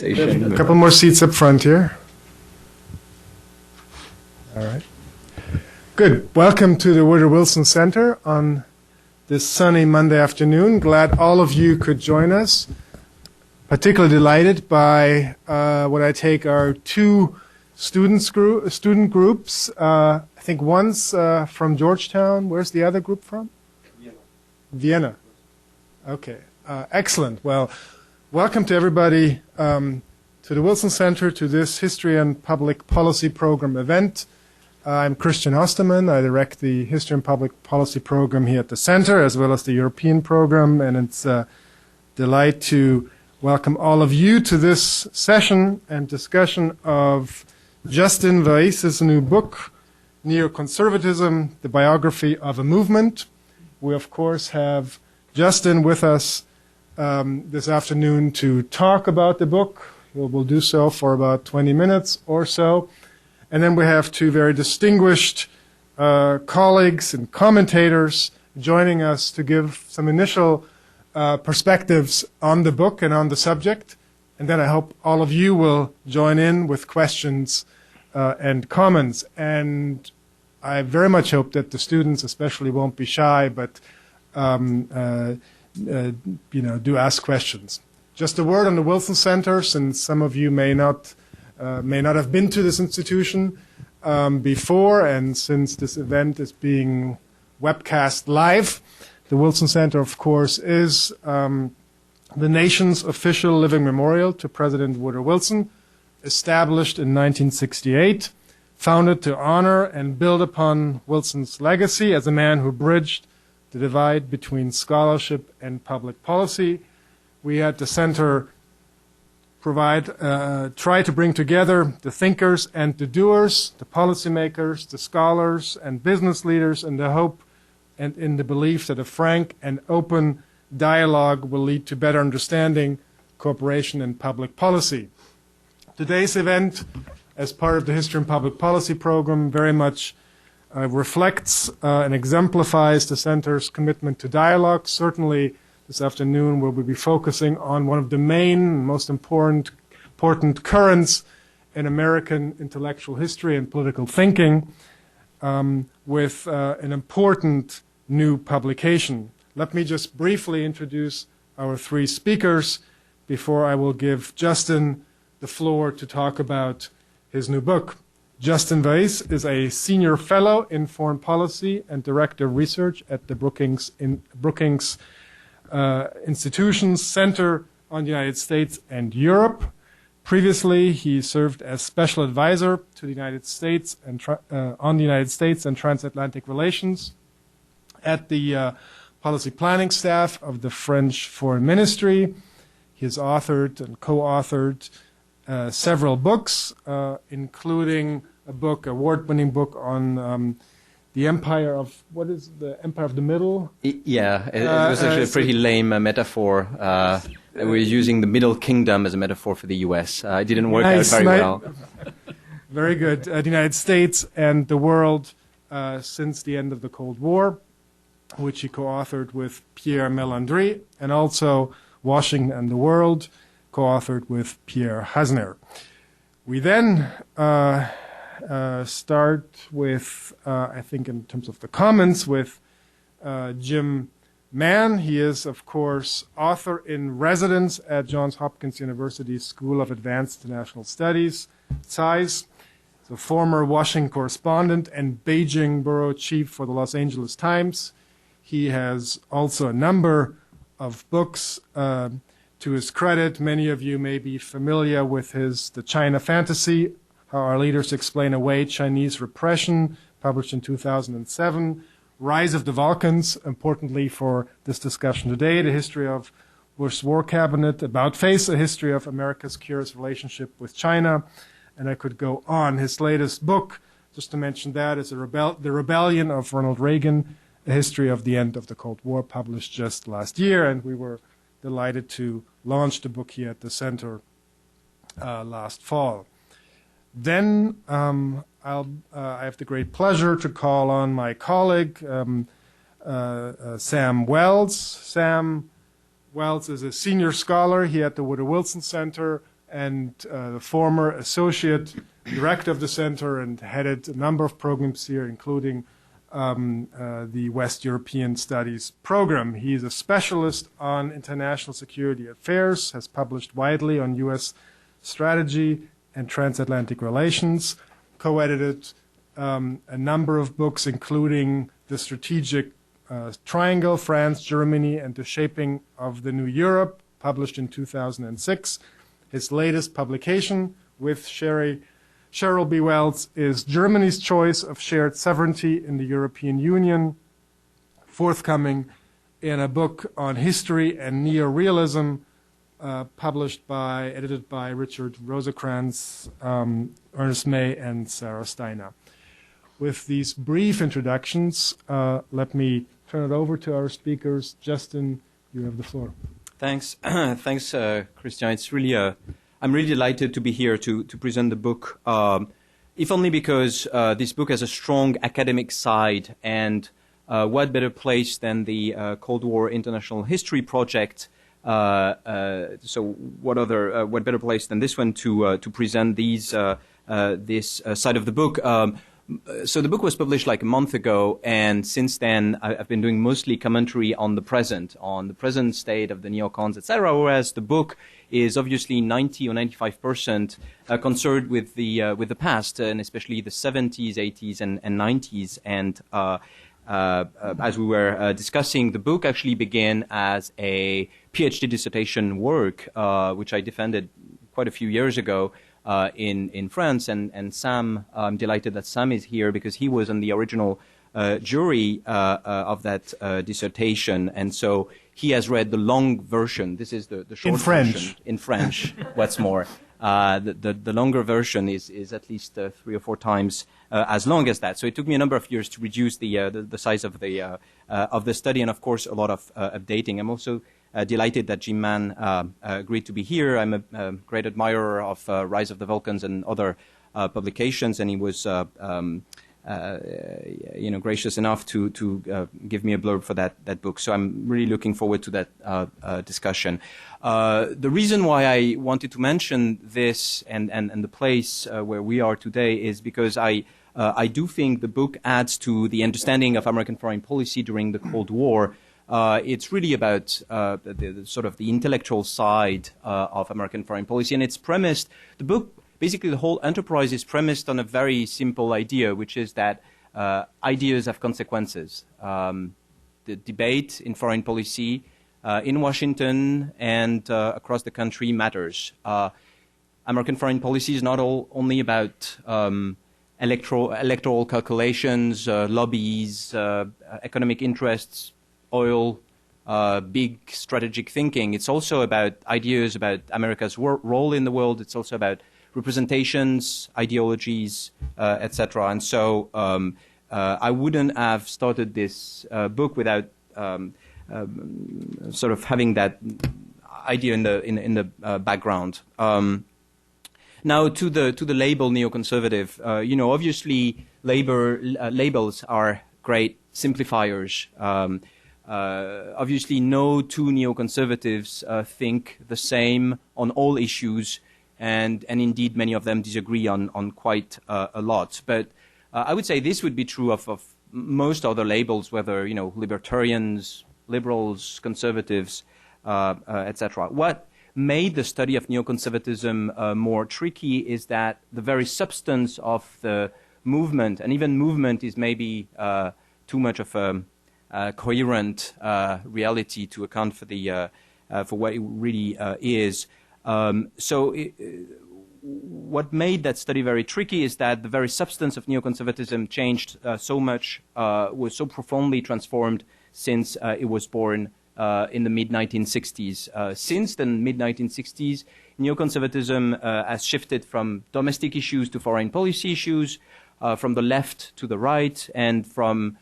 A couple more seats up front here. All right. Good. Welcome to the Woodrow Wilson Center on this sunny Monday afternoon. Glad all of you could join us. Particularly delighted by what I take are two student groups. I think one's from Georgetown. Where's the other group from? Vienna. Okay. Excellent. Well, welcome to everybody to the Wilson Center, to this History and Public Policy Program event. I'm Christian Osterman. I direct the History and Public Policy Program here at the Center, as well as the European program, and it's a delight to welcome all of you to this session and discussion of Justin Weiss's new book, NeoConservatism, the Biography of a Movement. We, of course, have Justin with us this afternoon to talk about the book. We'll do so for about 20 minutes or so. And then we have two very distinguished colleagues and commentators joining us to give some initial perspectives on the book and on the subject. And then I hope all of you will join in with questions and comments. And I very much hope that the students especially won't be shy, but do ask questions. Just a word on the Wilson Center, since some of you may not have been to this institution before, and since this event is being webcast live. The Wilson Center, of course, is the nation's official living memorial to President Woodrow Wilson, established in 1968, founded to honor and build upon Wilson's legacy as a man who bridged the divide between scholarship and public policy. We at the Center try to bring together the thinkers and the doers, the policymakers, the scholars and business leaders, in the hope and in the belief that a frank and open dialogue will lead to better understanding, cooperation, and public policy. Today's event, as part of the History and Public Policy program, very much reflects and exemplifies the Center's commitment to dialogue. Certainly, this afternoon we'll be focusing on one of the main, most important currents in American intellectual history and political thinking, with an important new publication. Let me just briefly introduce our three speakers before I will give Justin the floor to talk about his new book. Justin Weiss is a senior fellow in foreign policy and director of research at the Brookings Institutions Center on the United States and Europe. Previously, he served as special advisor to the United States and on the United States and transatlantic relations at the policy planning staff of the French Foreign Ministry. He has authored and co-authored several books, including a book, award-winning book on the Empire of, what is the Empire of the Middle? Yeah, it was actually a pretty lame metaphor. We're using the Middle Kingdom as a metaphor for the U.S. It didn't work out very well. Very good. The United States and the World since the end of the Cold War, which he co-authored with Pierre Melandry, and also Washington and the World, co-authored with Pierre Hasner. We then start with, I think in terms of the comments, with Jim Mann. He is, of course, author in residence at Johns Hopkins University School of Advanced International Studies, SAIS. He's a former Washington correspondent and Beijing bureau chief for the Los Angeles Times. He has also a number of books to his credit. Many of you may be familiar with The China Fantasy, How Our Leaders Explain Away Chinese Repression, published in 2007. Rise of the Balkans, importantly for this discussion today, the history of Bush's war cabinet, About Face, a history of America's curious relationship with China, and I could go on. His latest book, just to mention that, is The Rebellion of Ronald Reagan, a history of the end of the Cold War, published just last year, and we were delighted to launch the book here at the Center last fall. Then I have the great pleasure to call on my colleague, Sam Wells. Sam Wells is a senior scholar here at the Woodrow Wilson Center and the former associate director of the center, and headed a number of programs here, including the West European Studies program. He is a specialist on international security affairs, has published widely on U.S. strategy and transatlantic relations, co-edited a number of books, including The Strategic Triangle, France, Germany, and the Shaping of the New Europe, published in 2006. His latest publication with Cheryl B. Wells is Germany's Choice of Shared Sovereignty in the European Union, forthcoming in a book on history and neorealism, edited by Richard Rosekrantz, Ernest May, and Sarah Steiner. With these brief introductions, let me turn it over to our speakers. Justin, you have the floor. Thanks, thanks, Christian. It's really I'm really delighted to be here to present the book. If only because this book has a strong academic side, and what better place than the Cold War International History Project? So what better place than this one to present this side of the book? So the book was published like a month ago, and since then I've been doing mostly commentary on the present state of the neocons, etc. Whereas the book is obviously 90 or 95% concerned with the past, and especially the 70s, 80s, and 90s. And as we were discussing, the book actually began as a PhD dissertation work, which I defended quite a few years ago. In France, and Sam, I'm delighted that Sam is here because he was on the original jury of that dissertation, and so he has read the long version. This is the short version. In French. What's more, the longer version is at least 3 or 4 times as long as that. So it took me a number of years to reduce the size of the study, and of course a lot of updating. I'm also delighted that Jim Mann agreed to be here. I'm a great admirer of Rise of the Vulcans and other publications, and he was gracious enough to give me a blurb for that book. So I'm really looking forward to that discussion. The reason why I wanted to mention this and the place where we are today is because I do think the book adds to the understanding of American foreign policy during the Cold War. It's really about the sort of the intellectual side of American foreign policy, and it's premised, the book, basically the whole enterprise is premised on a very simple idea, which is that ideas have consequences. The debate in foreign policy in Washington and across the country matters. American foreign policy is not only about electoral calculations, lobbies, economic interests, oil, big strategic thinking. It's also about ideas about America's role in the world. It's also about representations, ideologies, etc. And so I wouldn't have started this book without sort of having that idea in the background. Now to the label neoconservative, obviously labels are great simplifiers. Obviously, no two neoconservatives think the same on all issues, and indeed many of them disagree on quite a lot. But I would say this would be true of most other labels, whether libertarians, liberals, conservatives, etc. What made the study of neoconservatism more tricky is that the very substance of the movement, and even movement is maybe too much of a coherent reality to account for what it really is. What made that study very tricky is that the very substance of neoconservatism changed so much, was so profoundly transformed since it was born in the mid-1960s. Since the mid-1960s, neoconservatism has shifted from domestic issues to foreign policy issues, from the left to the right, and from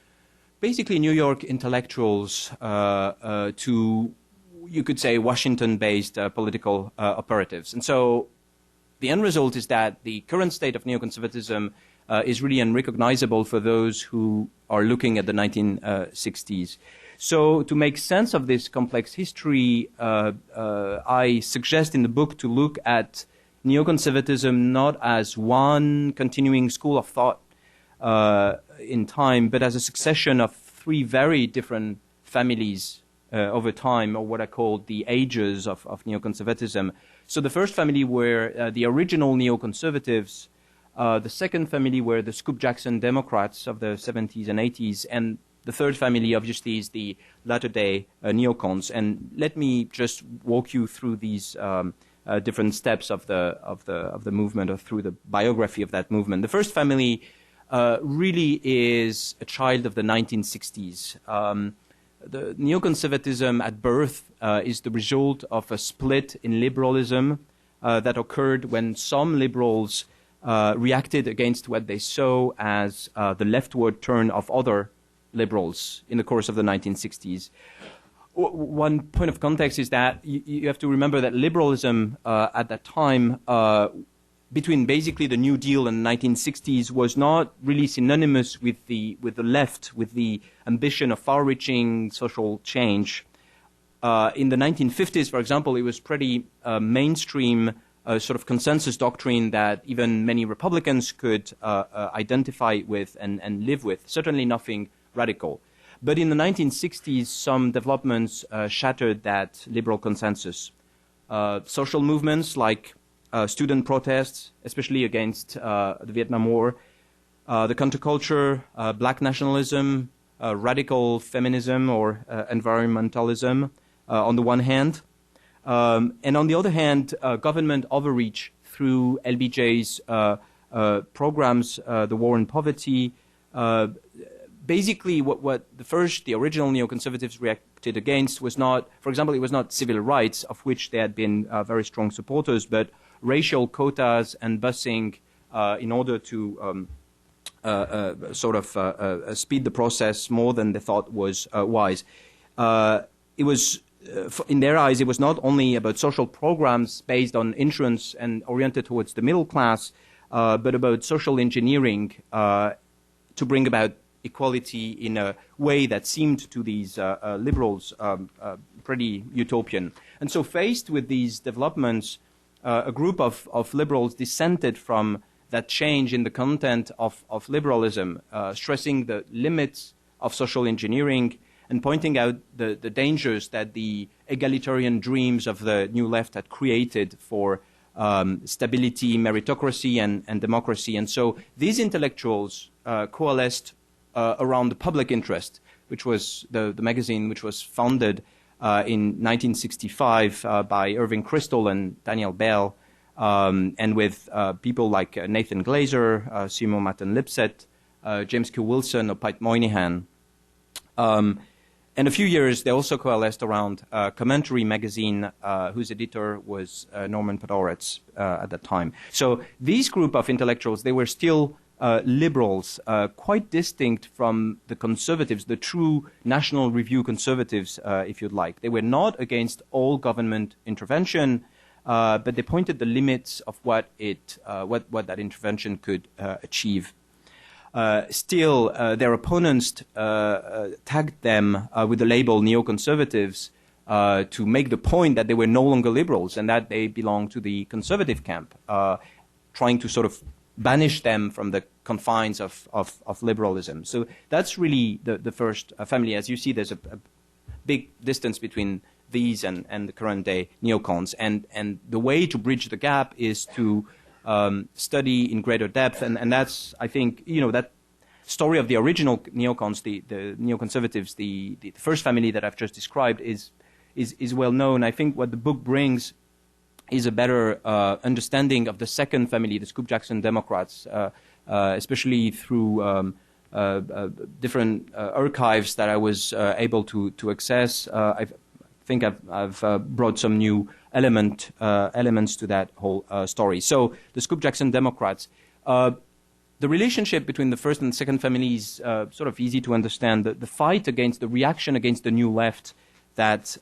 basically New York intellectuals to, you could say, Washington-based political operatives. And so the end result is that the current state of neoconservatism is really unrecognizable for those who are looking at the 1960s. So to make sense of this complex history, I suggest in the book to look at neoconservatism not as one continuing school of thought in time, but as a succession of three very different families over time, or what I call the ages of neoconservatism. So the first family were the original neoconservatives. The second family were the Scoop-Jackson Democrats of the 70s and 80s, and the third family, obviously, is the latter-day neocons. And let me just walk you through these different steps of the movement, or through the biography of that movement. The first family really is a child of the 1960s. The neoconservatism at birth is the result of a split in liberalism that occurred when some liberals reacted against what they saw as the leftward turn of other liberals in the course of the 1960s. One point of context is that you have to remember that liberalism at that time, between basically the New Deal and the 1960s, was not really synonymous with the left, with the ambition of far-reaching social change. In the 1950s, for example, it was pretty mainstream sort of consensus doctrine that even many Republicans could identify with and live with, certainly nothing radical. But in the 1960s, some developments shattered that liberal consensus. Social movements like student protests, especially against the Vietnam War, the counterculture, black nationalism, radical feminism or environmentalism on the one hand, and on the other hand, government overreach through LBJ's programs, the war on poverty. Basically, what the original neoconservatives reacted against was not, for example, it was not civil rights, of which they had been very strong supporters, but racial quotas and busing in order to speed the process more than they thought was wise. It was, in their eyes, it was not only about social programs based on insurance and oriented towards the middle class, but about social engineering to bring about equality in a way that seemed to these liberals pretty utopian. And so faced with these developments, a group of liberals dissented from that change in the content of liberalism, stressing the limits of social engineering and pointing out the dangers that the egalitarian dreams of the New Left had created for stability, meritocracy, and democracy. And so these intellectuals coalesced around the Public Interest, which was the magazine which was founded in 1965 by Irving Kristol and Daniel Bell, and with people like Nathan Glazer, Simon Matten-Lipset, James Q. Wilson, or Pete Moynihan. And a few years, they also coalesced around Commentary magazine, whose editor was Norman Podhoretz at that time. So these group of intellectuals, they were still liberals, quite distinct from the conservatives, the true National Review conservatives, if you'd like. They were not against all government intervention, but they pointed the limits of what that intervention could achieve. Still, their opponents tagged them with the label neoconservatives to make the point that they were no longer liberals and that they belonged to the conservative camp, trying to sort of banish them from the confines of liberalism. So that's really the first family. As you see, there's a big distance between these and the current day neocons. And the way to bridge the gap is to study in greater depth. And that's, I think, that story of the original neocons, the neoconservatives, the first family that I've just described is well known. I think what the book brings is a better understanding of the second family, the Scoop-Jackson Democrats, especially through different archives that I was able to access. I think I've brought some new elements to that whole story. So the Scoop-Jackson Democrats, the relationship between the first and second family is sort of easy to understand. The fight against, the reaction against the New Left that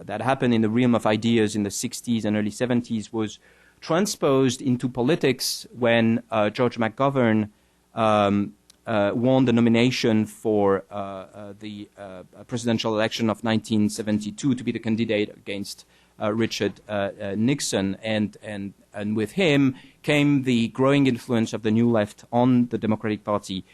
happened in the realm of ideas in the 60s and early 70s was transposed into politics when George McGovern won the nomination for the presidential election of 1972 to be the candidate against Richard Nixon, and with him came the growing influence of the New Left on the Democratic Party.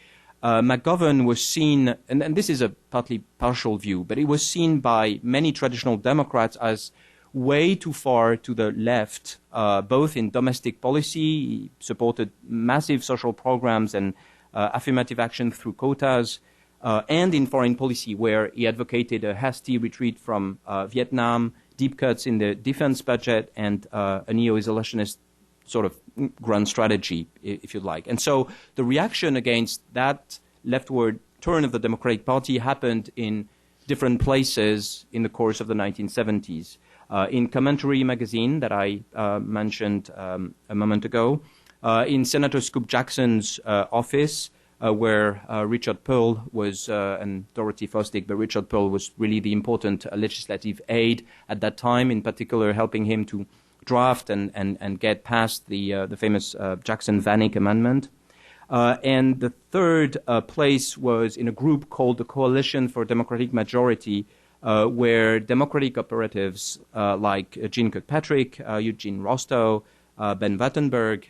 McGovern was seen, and this is a partly partial view, but it was seen by many traditional Democrats as way too far to the left, both in domestic policy. He supported massive social programs and affirmative action through quotas, and in foreign policy, where he advocated a hasty retreat from Vietnam, deep cuts in the defense budget, and a neo-isolationist sort of grand strategy, if you like. And so the reaction against that leftward turn of the Democratic Party happened in different places in the course of the 1970s. In Commentary magazine that I mentioned a moment ago, in Senator Scoop Jackson's office, where Richard Pearl was, and Dorothy Fosdick, but Richard Pearl was really the important legislative aide at that time, in particular helping him to draft and get past the famous Jackson-Vanik Amendment. And the third place was in a group called the Coalition for Democratic Majority, where Democratic operatives like Jean Kirkpatrick, Eugene Rostow, Ben Wattenberg,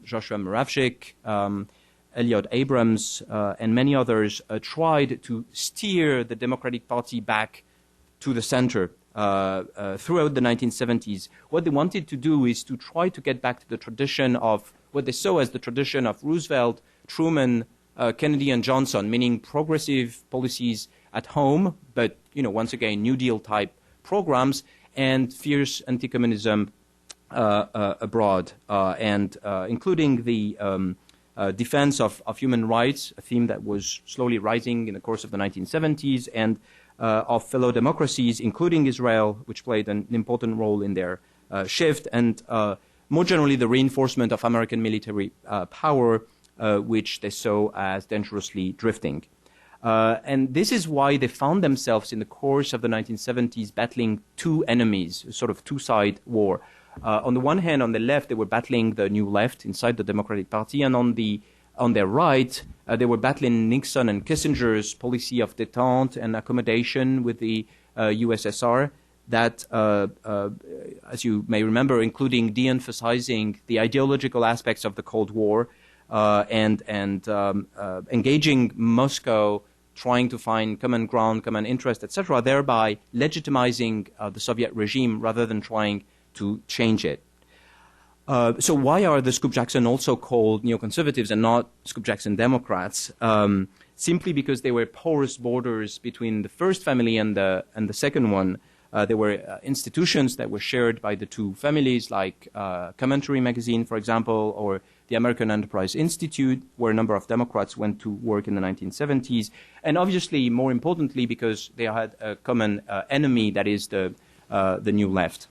Joshua Muravchik, Elliot Abrams, and many others tried to steer the Democratic Party back to the center throughout the 1970s. What they wanted to do is to try to get back to the tradition of what they saw as the tradition of Roosevelt, Truman, Kennedy, and Johnson, meaning progressive policies at home, but once again, New Deal type programs, and fierce anti-communism abroad, and including the defense of human rights, a theme that was slowly rising in the course of the 1970s, and of fellow democracies, including Israel, which played an important role in their shift, and more generally the reinforcement of American military power, which they saw as dangerously drifting. And this is why they found themselves in the course of the 1970s battling two enemies, a sort of two-side war. On the one hand, on the left, they were battling the New Left inside the Democratic Party, and on their right, they were battling Nixon and Kissinger's policy of détente and accommodation with the USSR that, as you may remember, including de-emphasizing the ideological aspects of the Cold War and engaging Moscow, trying to find common ground, common interest, etc., thereby legitimizing the Soviet regime rather than trying to change it. So why are the Scoop Jackson also called neoconservatives and not Scoop Jackson Democrats? Simply because there were porous borders between the first family and the second one. There were institutions that were shared by the two families, like Commentary magazine, for example, or the American Enterprise Institute, where a number of Democrats went to work in the 1970s. And obviously, more importantly, because they had a common enemy, that is the New Left.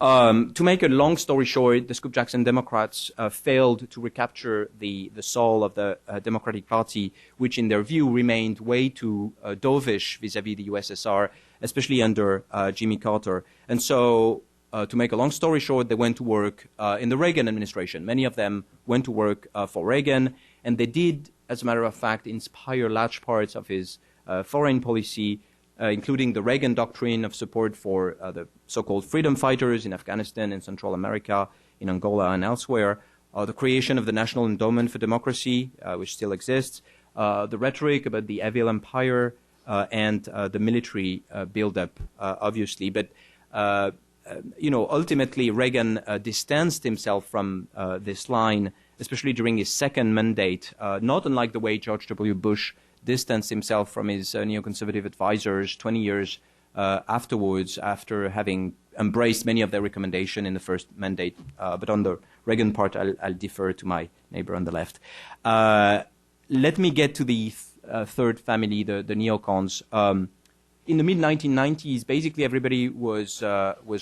To make a long story short, the Scoop Jackson Democrats failed to recapture the soul of the Democratic Party, which in their view remained way too dovish vis-à-vis the USSR, especially under Jimmy Carter. And so, to make a long story short, they went to work in the Reagan administration. Many of them went to work for Reagan, and they did, as a matter of fact, inspire large parts of his foreign policy, including the Reagan doctrine of support for the so-called freedom fighters in Afghanistan and Central America, in Angola and elsewhere, the creation of the National Endowment for Democracy, which still exists, the rhetoric about the evil empire, and the military buildup, obviously. But, ultimately Reagan distanced himself from this line, especially during his second mandate, not unlike the way George W. Bush distanced himself from his neoconservative advisors 20 years afterwards, after having embraced many of their recommendations in the first mandate. But on the Reagan part, I'll defer to my neighbor on the left. Let me get to the third family, the neocons. In the mid-1990s, basically everybody was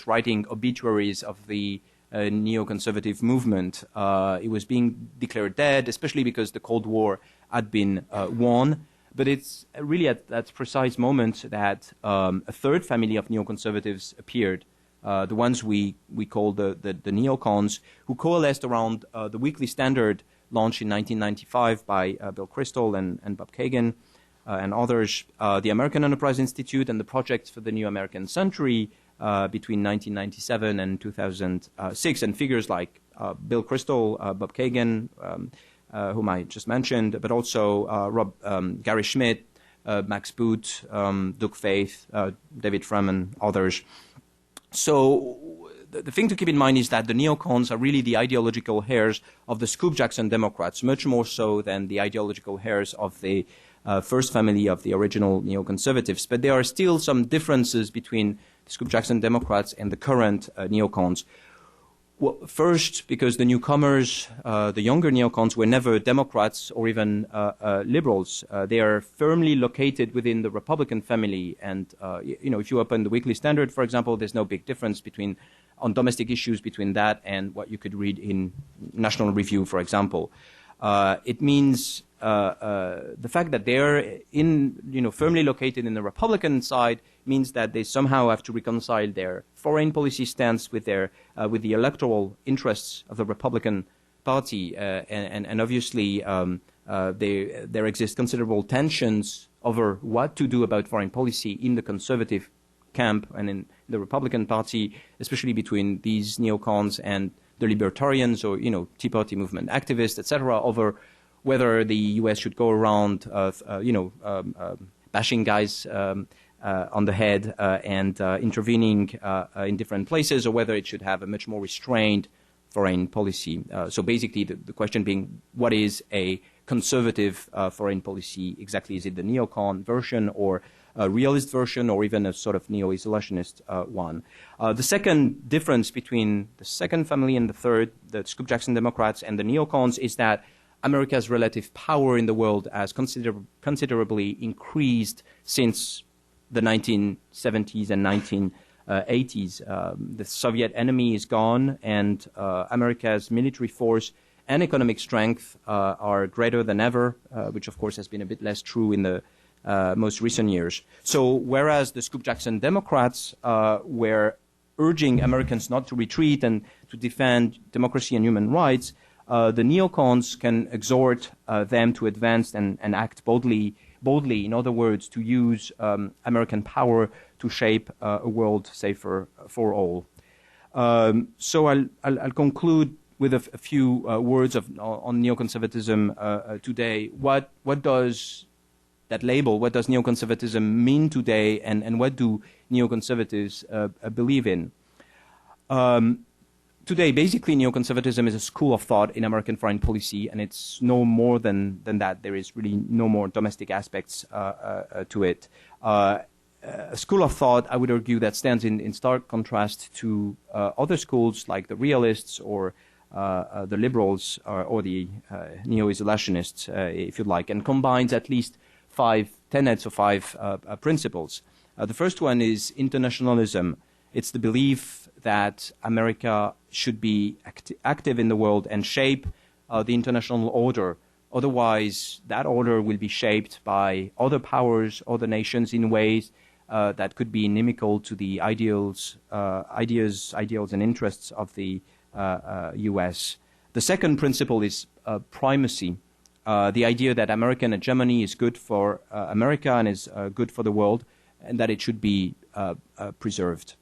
writing obituaries of the neoconservative movement. It was being declared dead, especially because the Cold War had been won. But it's really at that precise moment that a third family of neoconservatives appeared, the ones we call the neocons, who coalesced around the Weekly Standard, launched in 1995 by Bill Kristol and Bob Kagan and others, the American Enterprise Institute and the Project for the New American Century, between 1997 and 2006, and figures like Bill Kristol, Bob Kagan, whom I just mentioned, but also Gary Schmidt, Max Boot, Doug Faith, David Frum, and others. So the thing to keep in mind is that the neocons are really the ideological heirs of the Scoop-Jackson Democrats, much more so than the ideological heirs of the first family of the original neoconservatives. But there are still some differences between the Scoop-Jackson Democrats and the current neocons. Well, first, because the newcomers, the younger neocons, were never Democrats or even liberals. They are firmly located within the Republican family. And, if you open the Weekly Standard, for example, there's no big difference on domestic issues between that and what you could read in National Review, for example. It means the fact that they're firmly located in the Republican side means that they somehow have to reconcile their foreign policy stance with with the electoral interests of the Republican Party, and obviously there exist considerable tensions over what to do about foreign policy in the conservative camp and in the Republican Party, especially between these neocons and the libertarians or Tea Party movement activists, etc., over whether the U.S. should go around, bashing guys on the head and intervening in different places, or whether it should have a much more restrained foreign policy. So basically, the question being, what is a conservative foreign policy exactly? Is it the neocon version, or a realist version, or even a sort of neo-isolationist one? The second difference between the second family and the third, the Scoop-Jackson Democrats and the neocons, is that America's relative power in the world has considerably increased since the 1970s and 1980s. The Soviet enemy is gone, and America's military force and economic strength are greater than ever, which of course has been a bit less true in the most recent years. So whereas the Scoop-Jackson Democrats were urging Americans not to retreat and to defend democracy and human rights, the neocons can exhort them to advance and act boldly, in other words, to use American power to shape a world safer for all. So I'll conclude with a few words on neoconservatism today. What does that label, what does neoconservatism mean today, and what do neoconservatives believe in? Today, basically, neoconservatism is a school of thought in American foreign policy, and it's no more than that. There is really no more domestic aspects to it. A school of thought, I would argue, that stands in stark contrast to other schools like the realists or the liberals or the neo-isolationists, if you like, and combines at least 5 tenets or 5 principles. The first one is internationalism. It's the belief that America should be active in the world and shape the international order. Otherwise, that order will be shaped by other powers, other nations in ways that could be inimical to the ideals and interests of the U.S. The second principle is primacy. The idea that American hegemony is good for America and is good for the world, and that it should be preserved.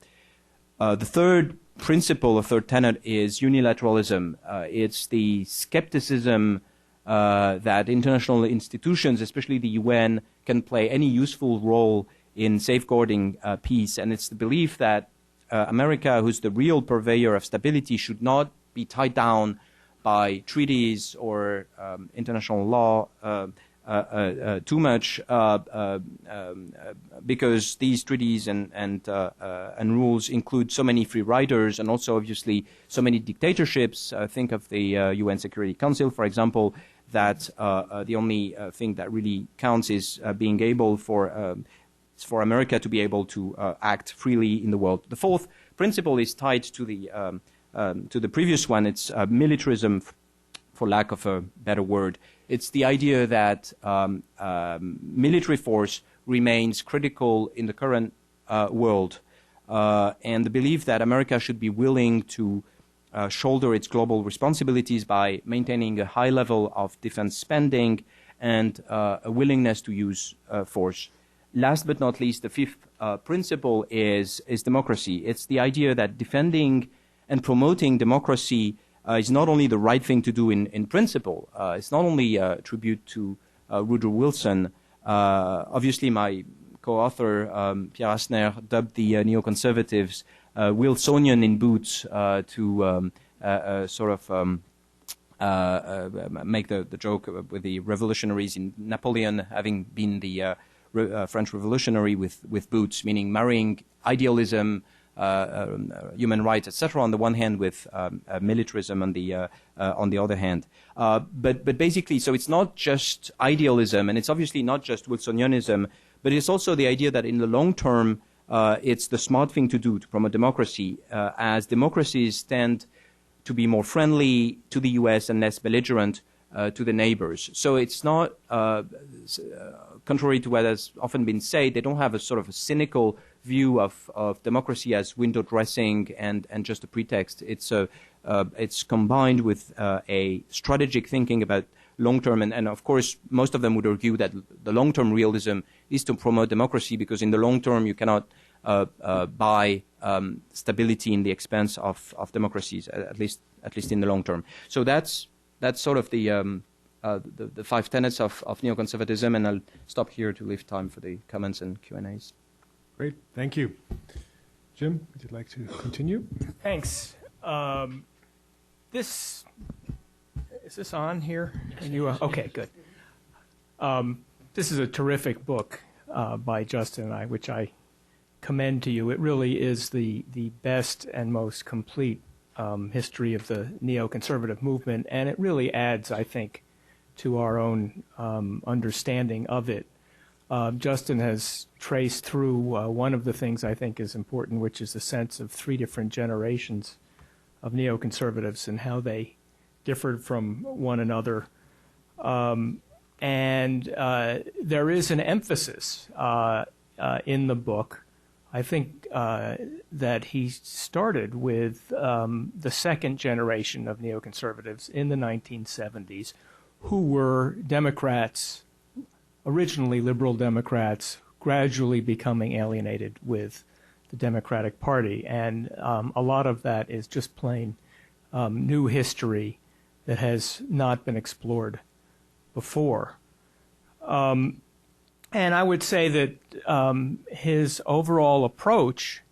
The third principle, or third tenet, is unilateralism. It's the skepticism that international institutions, especially the UN, can play any useful role in safeguarding peace. And it's the belief that America, who's the real purveyor of stability, should not be tied down by treaties or international law too much, because these treaties and rules include so many free riders and also obviously so many dictatorships. Think of the UN Security Council, for example, that the only thing that really counts is being able for America to be able to act freely in the world. The fourth principle is tied to the previous one. It's militarism, for lack of a better word. It's the idea that military force remains critical in the current world, and the belief that America should be willing to shoulder its global responsibilities by maintaining a high level of defense spending and a willingness to use force. last but not least, the fifth principle is democracy. It's the idea that defending and promoting democracy is not only the right thing to do in principle. It's not only a tribute to Woodrow Wilson. Obviously, my co-author, Pierre Asner, dubbed the neoconservatives Wilsonian in boots to sort of make the joke with the revolutionaries in Napoleon having been the French revolutionary with boots, meaning marrying idealism, human rights, etc., on the one hand, with militarism on the other hand. But basically, so it's not just idealism, and it's obviously not just Wilsonianism, but it's also the idea that in the long term, it's the smart thing to do to promote democracy, as democracies tend to be more friendly to the U.S. and less belligerent to the neighbors. So it's not, contrary to what has often been said, they don't have a sort of a cynical view of democracy as window dressing and just a pretext. It's combined with a strategic thinking about long-term, and of course, most of them would argue that the long-term realism is to promote democracy, because in the long term you cannot buy stability in the expense of democracies, at least in the long term. So that's sort of the five tenets of neoconservatism, and I'll stop here to leave time for the comments and Q&As. Great, thank you. Jim, would you like to continue? Thanks. Is this on here? Okay, good. This is a terrific book by Justin and I, which I commend to you. It really is the best and most complete history of the neoconservative movement, and it really adds, I think, to our own understanding of it. Justin has traced through one of the things I think is important, which is the sense of three different generations of neoconservatives and how they differed from one another. And there is an emphasis in the book, I think, that he started with the second generation of neoconservatives in the 1970s, who were Democrats, originally liberal Democrats, gradually becoming alienated with the Democratic Party. And a lot of that is just plain new history that has not been explored before. And I would say that his overall approach,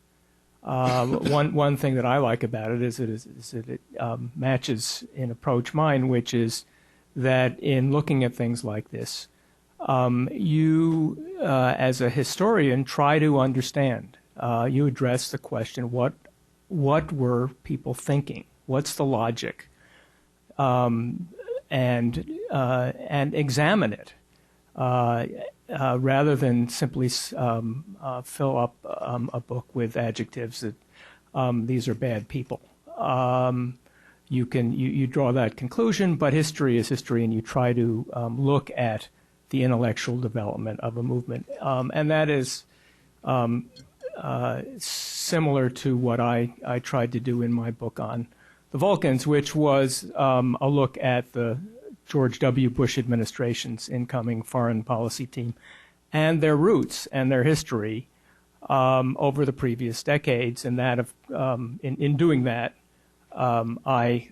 one thing that I like about it is that it matches in approach mine, which is that in looking at things like this, you, as a historian, try to understand. You address the question, what were people thinking? What's the logic? And examine it. Rather than simply fill up a book with adjectives that these are bad people. You draw that conclusion, but history is history, and you try to look at the intellectual development of a movement. And that is similar to what I tried to do in my book on the Vulcans, which was a look at the George W. Bush administration's incoming foreign policy team and their roots and their history over the previous decades. And that in doing that, I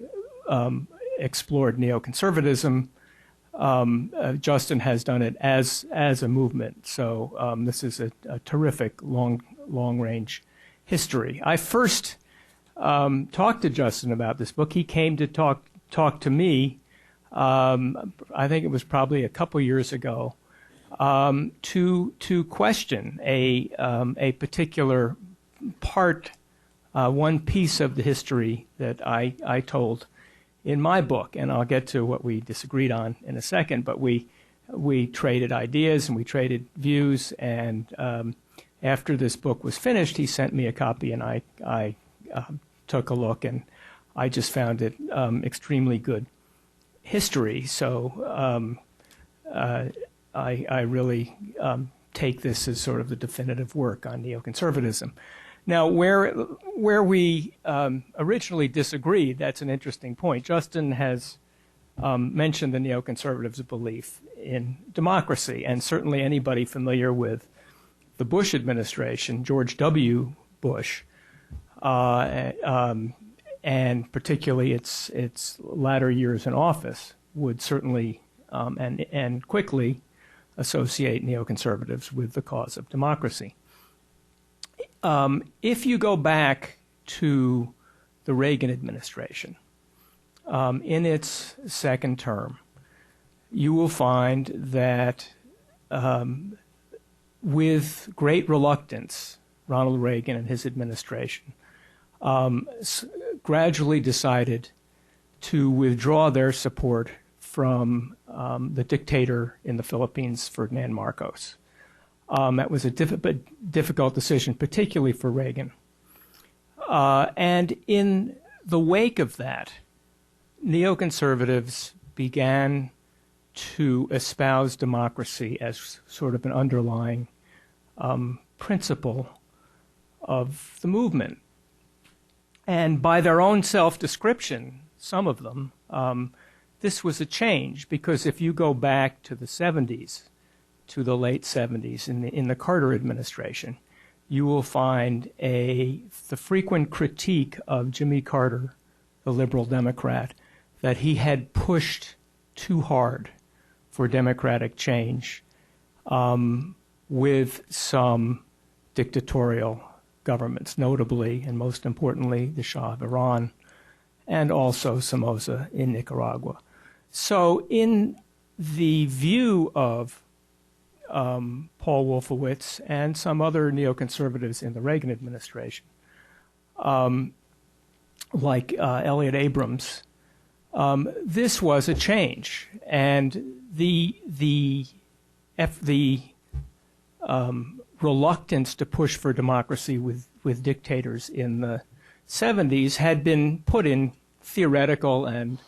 explored neoconservatism. Justin has done it as a movement. So this is a terrific long-range history. I first talked to Justin about this book. He came to talk to me. I think it was probably a couple years ago, to question a particular part, one piece of the history that I told in my book, and I'll get to what we disagreed on in a second. But we traded ideas and we traded views, and after this book was finished, he sent me a copy, and I took a look, and I just found it extremely good history. So I really take this as sort of the definitive work on neoconservatism. Now, where we originally disagreed, that's an interesting point. Justin has mentioned the neoconservatives' belief in democracy, and certainly anybody familiar with the Bush administration, George W. Bush, and particularly its latter years in office, would certainly and quickly associate neoconservatives with the cause of democracy. If you go back to the Reagan administration, in its second term, you will find that with great reluctance, Ronald Reagan and his administration gradually decided to withdraw their support from the dictator in the Philippines, Ferdinand Marcos. That was a difficult decision, particularly for Reagan. And in the wake of that, neoconservatives began to espouse democracy as sort of an underlying principle of the movement. And by their own self-description, some of them, this was a change, because if you go back to the 70s, to the late 70s in the Carter administration, you will find the frequent critique of Jimmy Carter, the liberal Democrat, that he had pushed too hard for democratic change with some dictatorial governments, notably and most importantly the Shah of Iran and also Somoza in Nicaragua. So in the view of Paul Wolfowitz and some other neoconservatives in the Reagan administration, like Elliott Abrams, this was a change, and the reluctance to push for democracy with dictators in the 70s had been put in theoretical and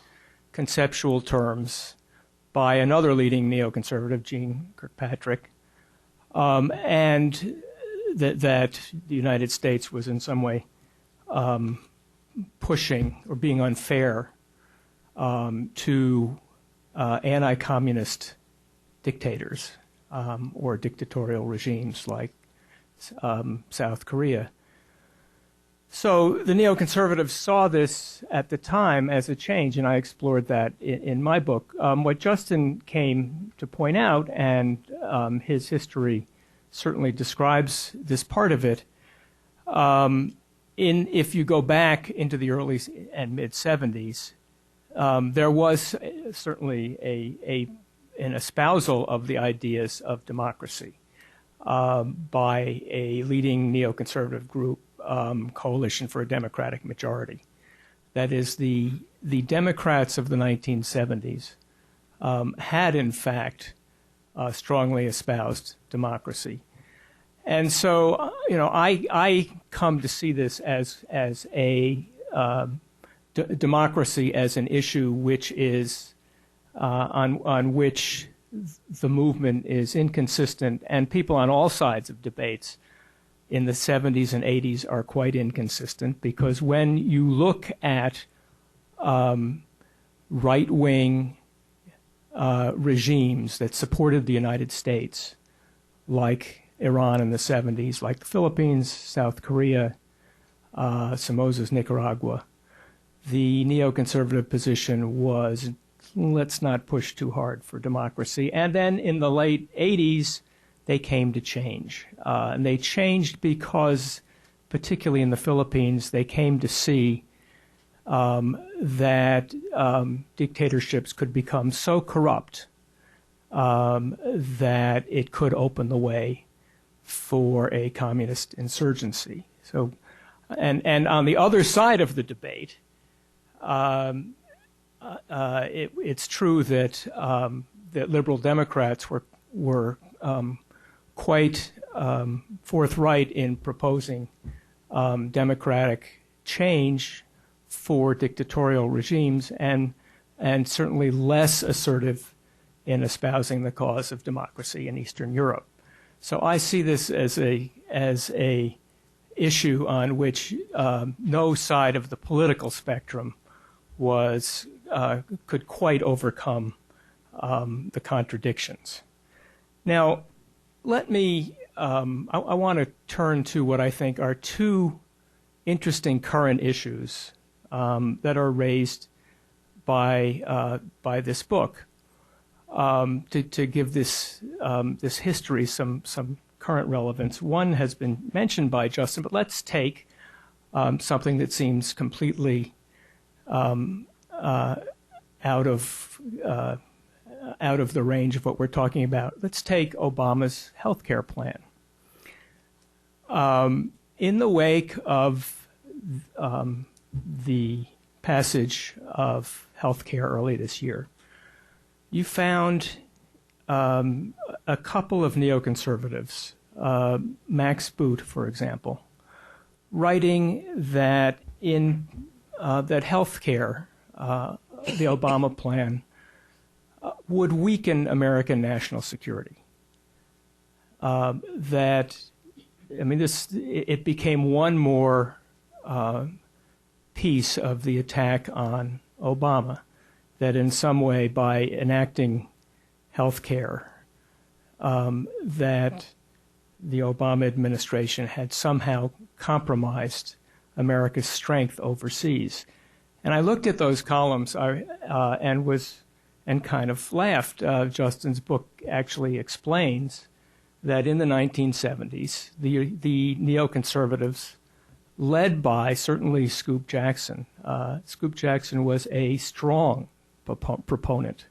conceptual terms by another leading neoconservative, Jeane Kirkpatrick, and that the United States was in some way pushing or being unfair to anti-communist dictators or dictatorial regimes like South Korea. So the neoconservatives saw this at the time as a change, and I explored that in my book. What Justin came to point out, and his history certainly describes this part of it, if you go back into the early and mid-'70s, there was certainly an espousal of the ideas of democracy by a leading neoconservative group, Coalition for a Democratic Majority. That is, the Democrats of the 1970s had, in fact, strongly espoused democracy. And so, I come to see this as a democracy as an issue which is on which the movement is inconsistent, and people on all sides of debates in the 70s and 80s are quite inconsistent, because when you look at right-wing regimes that supported the United States, like Iran in the 70s, like the Philippines, South Korea, Somoza's Nicaragua, the neoconservative position was, let's not push too hard for democracy. And then in the late 80s, they came to change. And they changed because, particularly in the Philippines, they came to see that dictatorships could become so corrupt that it could open the way for a communist insurgency. So, and on the other side of the debate, it's true that that liberal Democrats were quite forthright in proposing democratic change for dictatorial regimes, and certainly less assertive in espousing the cause of democracy in Eastern Europe. So I see this as a issue on which no side of the political spectrum could quite overcome the contradictions. Now, let me I want to turn to what I think are two interesting current issues that are raised by this book to give this history some current relevance. One has been mentioned by Justin, but let's take something that seems completely out of the range of what we're talking about. Let's take Obama's health care plan. In the wake of the passage of health care early this year, you found a couple of neoconservatives, Max Boot, for example, writing that that health care, the Obama plan, would weaken American national security. It became one more piece of the attack on Obama, that in some way, by enacting health care, that the Obama administration had somehow compromised America's strength overseas. And I looked at those columns and kind of laughed. Justin's book actually explains that in the 1970s, the neoconservatives, led by certainly Scoop Jackson, Scoop Jackson was a strong proponent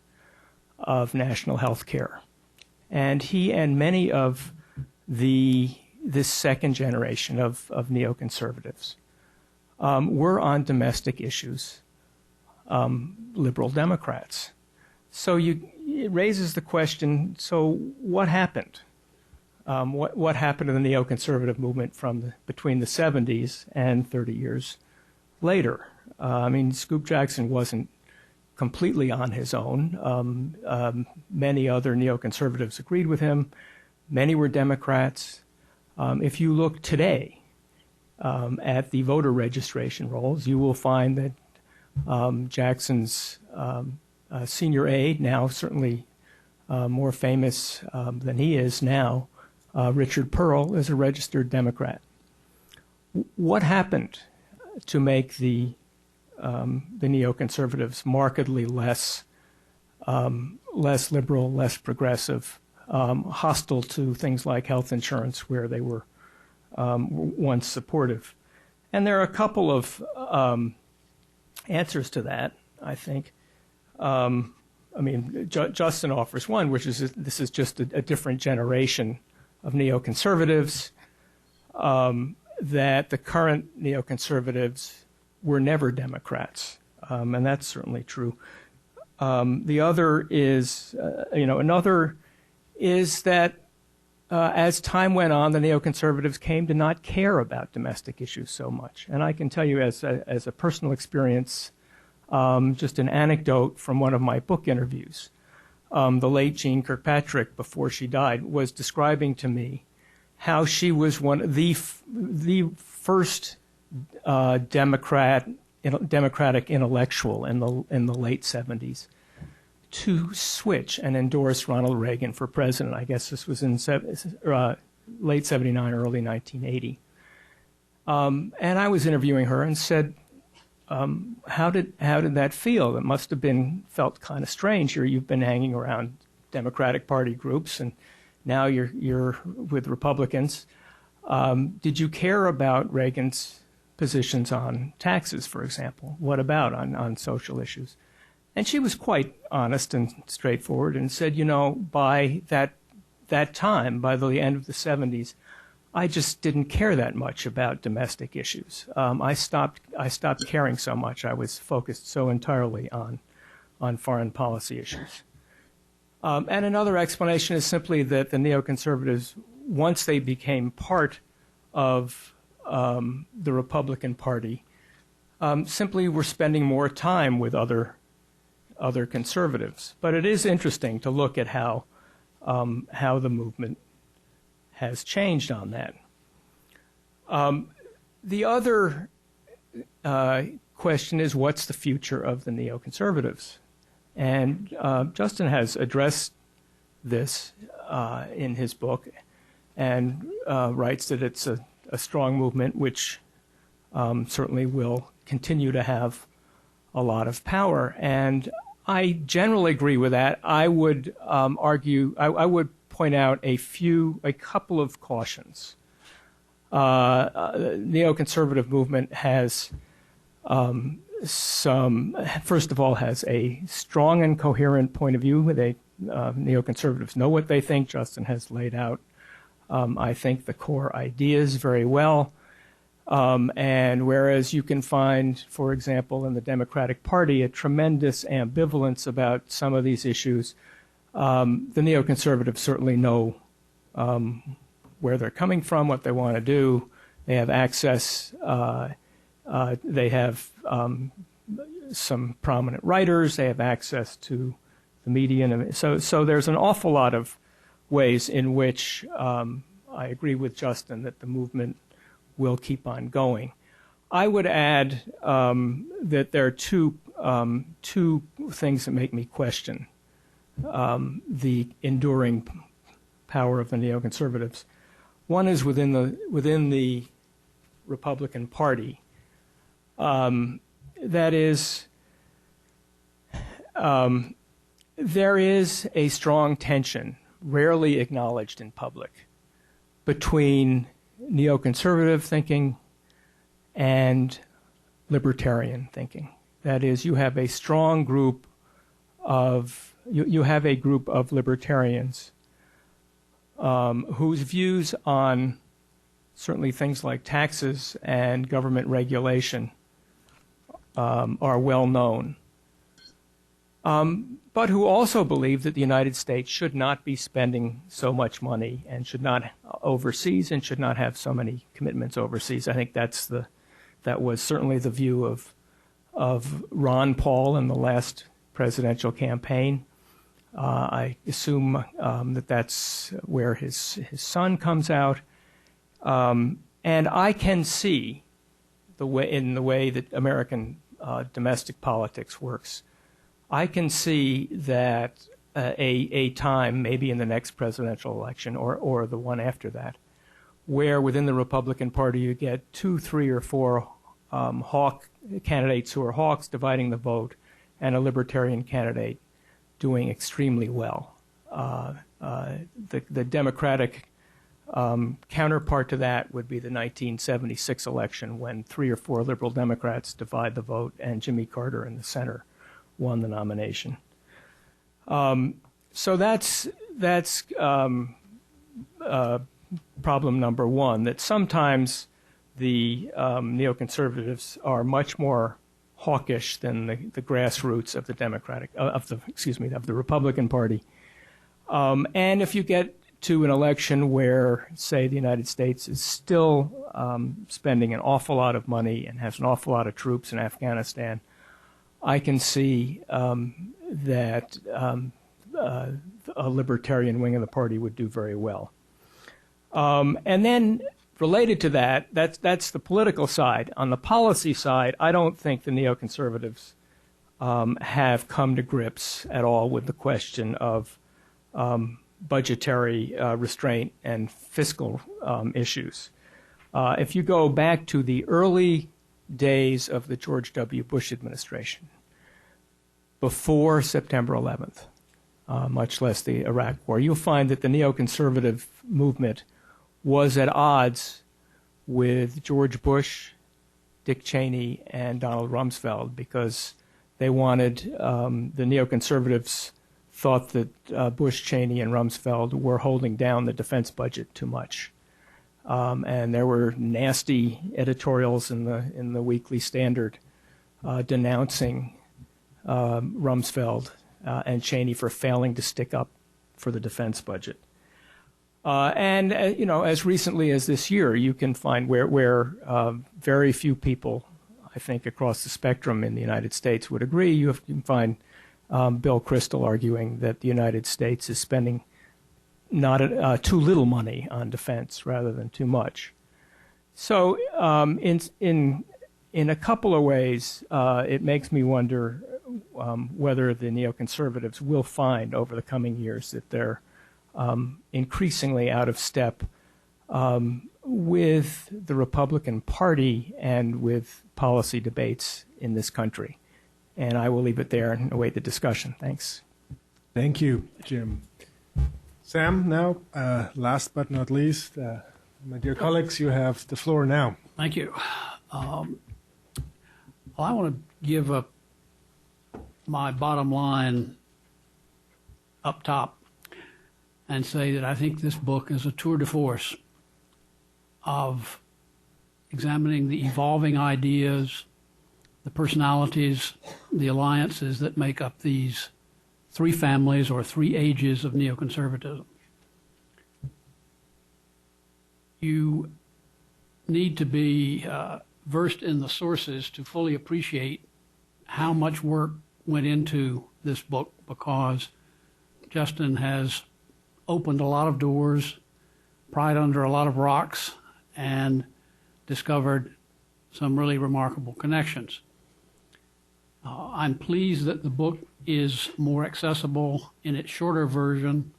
of national health care. And he and many of this second generation of neoconservatives were on domestic issues liberal Democrats. So it raises the question, so what happened? What happened to the neoconservative movement between the 70s and 30 years later? Scoop Jackson wasn't completely on his own. Many other neoconservatives agreed with him. Many were Democrats. If you look today at the voter registration rolls, you will find that Jackson's senior aide, now certainly more famous than he is now, Richard Pearl, is a registered Democrat. What happened to make the neoconservatives markedly less liberal, less progressive, hostile to things like health insurance, where they were once supportive? And there are a couple of answers to that, I think. Justin offers one, which is this is just a different generation of neoconservatives, that the current neoconservatives were never Democrats, and that's certainly true. The other is, another is that as time went on, the neoconservatives came to not care about domestic issues so much. And I can tell you as a personal experience, just an anecdote from one of my book interviews. The late Jean Kirkpatrick, before she died, was describing to me how she was one of the first democratic intellectual in the late 70s to switch and endorse Ronald Reagan for president. I guess this was in late 79, early 1980. And I was interviewing her and said, how did that feel? It must have felt kind of strange. You've been hanging around Democratic Party groups, and now you're with Republicans. Did you care about Reagan's positions on taxes, for example? What about on social issues? And she was quite honest and straightforward and said, by that time, by the end of the 70s, I just didn't care that much about domestic issues. I stopped caring so much. I was focused so entirely on foreign policy issues. And another explanation is simply that the neoconservatives, once they became part of the Republican Party, simply were spending more time with other conservatives. But it is interesting to look at how the movement has changed on that. The other question is, what's the future of the neoconservatives? And Justin has addressed this in his book, and writes that it's a strong movement which certainly will continue to have a lot of power. And I generally agree with that. I would argue, I would point out a couple of cautions. Neoconservative movement has first of all, has a strong and coherent point of view. Neoconservatives know what they think. Justin has laid out, I think, the core ideas very well. And whereas you can find, for example, in the Democratic Party, a tremendous ambivalence about some of these issues, the neoconservatives certainly know where they're coming from, what they want to do. They have access. They have some prominent writers. They have access to the media. And so there's an awful lot of ways in which I agree with Justin that the movement will keep on going. I would add that there are two things that make me question the enduring power of the neoconservatives. One is within the Republican Party. That is, there is a strong tension, rarely acknowledged in public, between neoconservative thinking and libertarian thinking. That is, you have a strong group of libertarians whose views on certainly things like taxes and government regulation are well known, but who also believe that the United States should not be spending so much money and should not overseas and should not have so many commitments overseas. I think that was certainly the view of Ron Paul in the last presidential campaign. I assume that that's where his son comes out. And I can see in the way that American domestic politics works, I can see that a time, maybe in the next presidential election or the one after that, where within the Republican Party you get 2, 3, or 4 hawk candidates who are hawks dividing the vote, and a libertarian candidate doing extremely well. The Democratic counterpart to that would be the 1976 election, when 3 or 4 liberal Democrats divide the vote and Jimmy Carter in the center won the nomination. So that's problem number one, that sometimes the neoconservatives are much more hawkish than the grassroots of the Republican Party. And if you get to an election where, say, the United States is still spending an awful lot of money and has an awful lot of troops in Afghanistan, I can see that a libertarian wing of the party would do very well. And then related to that, that's the political side. On the policy side, I don't think the neoconservatives have come to grips at all with the question of budgetary restraint and fiscal issues. If you go back to the early days of the George W. Bush administration, before September 11th, much less the Iraq War, you'll find that the neoconservative movement was at odds with George Bush, Dick Cheney, and Donald Rumsfeld, because they wanted, the neoconservatives thought that Bush, Cheney, and Rumsfeld were holding down the defense budget too much. And there were nasty editorials in the Weekly Standard denouncing Rumsfeld and Cheney for failing to stick up for the defense budget. And as recently as this year, you can find where very few people, I think, across the spectrum in the United States would agree. You can find Bill Kristol arguing that the United States is spending not too little money on defense rather than too much. So in a couple of ways, it makes me wonder whether the neoconservatives will find over the coming years that they're increasingly out of step with the Republican Party and with policy debates in this country. And I will leave it there and await the discussion. Thanks. Thank you, Jim. Sam, now, last but not least, my dear colleagues, you have the floor now. Thank you. Well, I want to give my bottom line up top and say that I think this book is a tour de force of examining the evolving ideas, the personalities, the alliances that make up these three families or three ages of neoconservatism. You need to be versed in the sources to fully appreciate how much work went into this book, because Justin has opened a lot of doors, pried under a lot of rocks, and discovered some really remarkable connections. I'm pleased that the book is more accessible in its shorter version,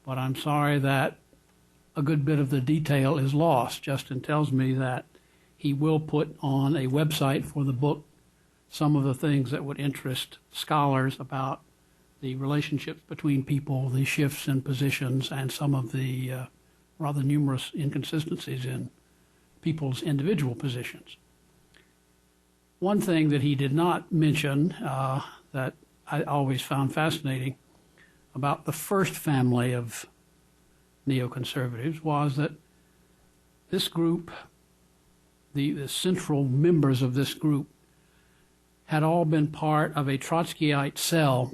but I'm sorry that a good bit of the detail is lost. Justin tells me that he will put on a website for the book some of the things that would interest scholars about the relationships between people, the shifts in positions, and some of the rather numerous inconsistencies in people's individual positions. One thing that he did not mention that I always found fascinating about the first family of neoconservatives was that this group, the central members of this group, had all been part of a Trotskyite cell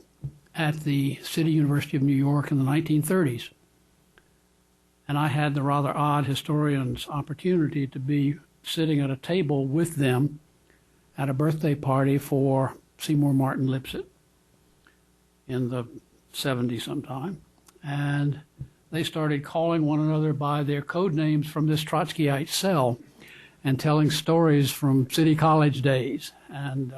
at the City University of New York in the 1930s. And I had the rather odd historian's opportunity to be sitting at a table with them at a birthday party for Seymour Martin Lipset in the 70s sometime. And they started calling one another by their code names from this Trotskyite cell and telling stories from City College days. And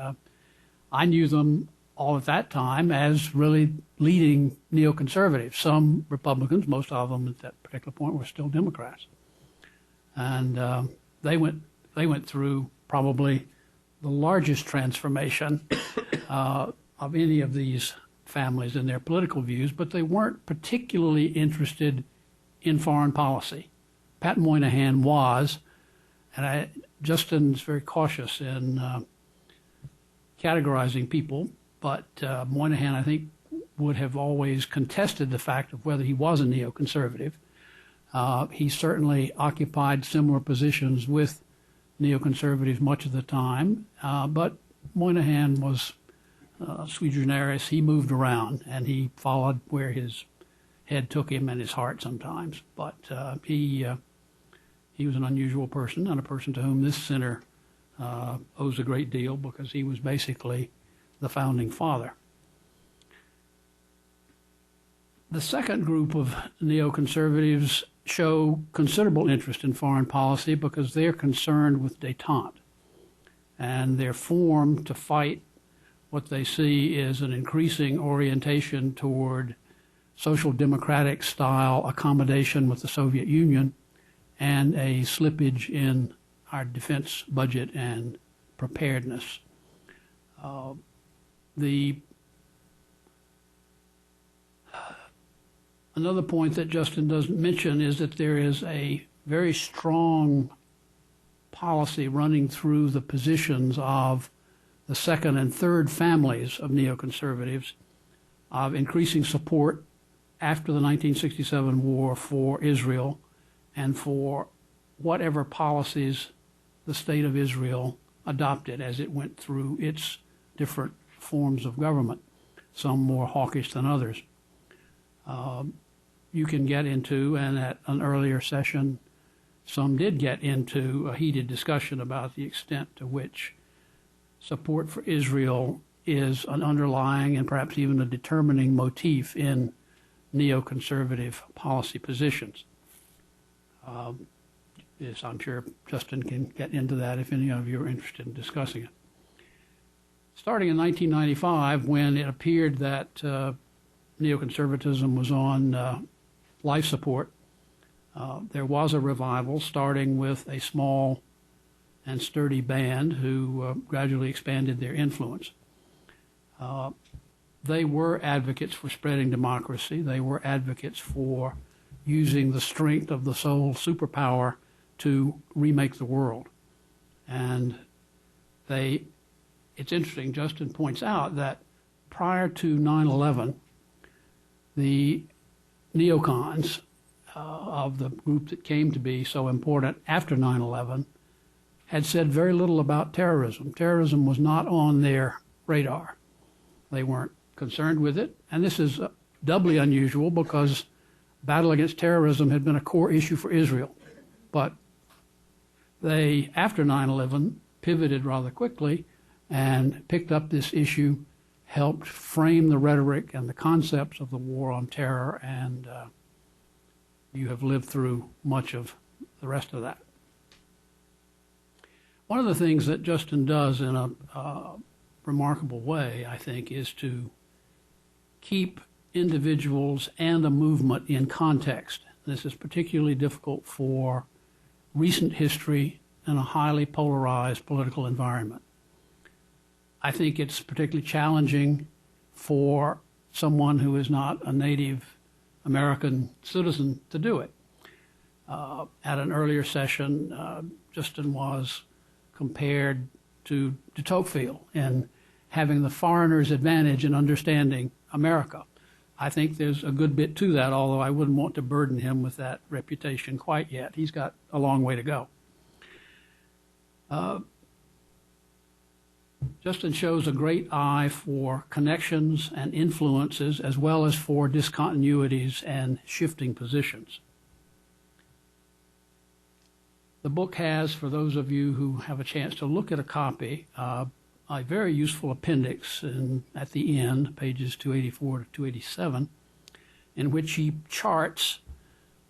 I knew them all at that time as really leading neoconservatives. Some Republicans, most of them at that particular point, were still Democrats. And they went through probably the largest transformation of any of these families in their political views, but they weren't particularly interested in foreign policy. Pat Moynihan was, and Justin's very cautious in categorizing people, but Moynihan, I think, would have always contested the fact of whether he was a neoconservative. He certainly occupied similar positions with neoconservatives much of the time, but Moynihan was sui generis. He moved around, and he followed where his head took him and his heart sometimes. But he was an unusual person, and a person to whom this center owes a great deal, because he was basically the founding father. The second group of neoconservatives show considerable interest in foreign policy because they're concerned with détente, and they're formed to fight what they see is an increasing orientation toward social democratic style accommodation with the Soviet Union and a slippage in our defense budget and preparedness. Another point that Justin doesn't mention is that there is a very strong policy running through the positions of the second and third families of neoconservatives of increasing support after the 1967 war for Israel and for whatever policies the State of Israel adopted as it went through its different forms of government, some more hawkish than others. You can get into, and at an earlier session, some did get into a heated discussion about the extent to which support for Israel is an underlying and perhaps even a determining motif in neoconservative policy positions. Yes, I'm sure Justin can get into that if any of you are interested in discussing it. Starting in 1995, when it appeared that neoconservatism was on life support, There was a revival starting with a small and sturdy band who gradually expanded their influence. They were advocates for spreading democracy. They were advocates for using the strength of the sole superpower to remake the world. And it's interesting, Justin points out that prior to 9/11, the neocons of the group that came to be so important after 9/11 had said very little about terrorism. Terrorism was not on their radar. They weren't concerned with it. And this is doubly unusual because battle against terrorism had been a core issue for Israel. But they, after 9/11, pivoted rather quickly and picked up this issue, helped frame the rhetoric and the concepts of the war on terror, and you have lived through much of the rest of that. One of the things that Justin does in a remarkable way, I think, is to keep individuals and a movement in context. This is particularly difficult for recent history in a highly polarized political environment. I think it's particularly challenging for someone who is not a native American citizen to do it. At an earlier session, Justin was compared to de Tocqueville in having the foreigner's advantage in understanding America. I think there's a good bit to that, although I wouldn't want to burden him with that reputation quite yet. He's got a long way to go. Justin shows a great eye for connections and influences as well as for discontinuities and shifting positions. The book has, for those of you who have a chance to look at a copy, a very useful appendix at the end, pages 284 to 287, in which he charts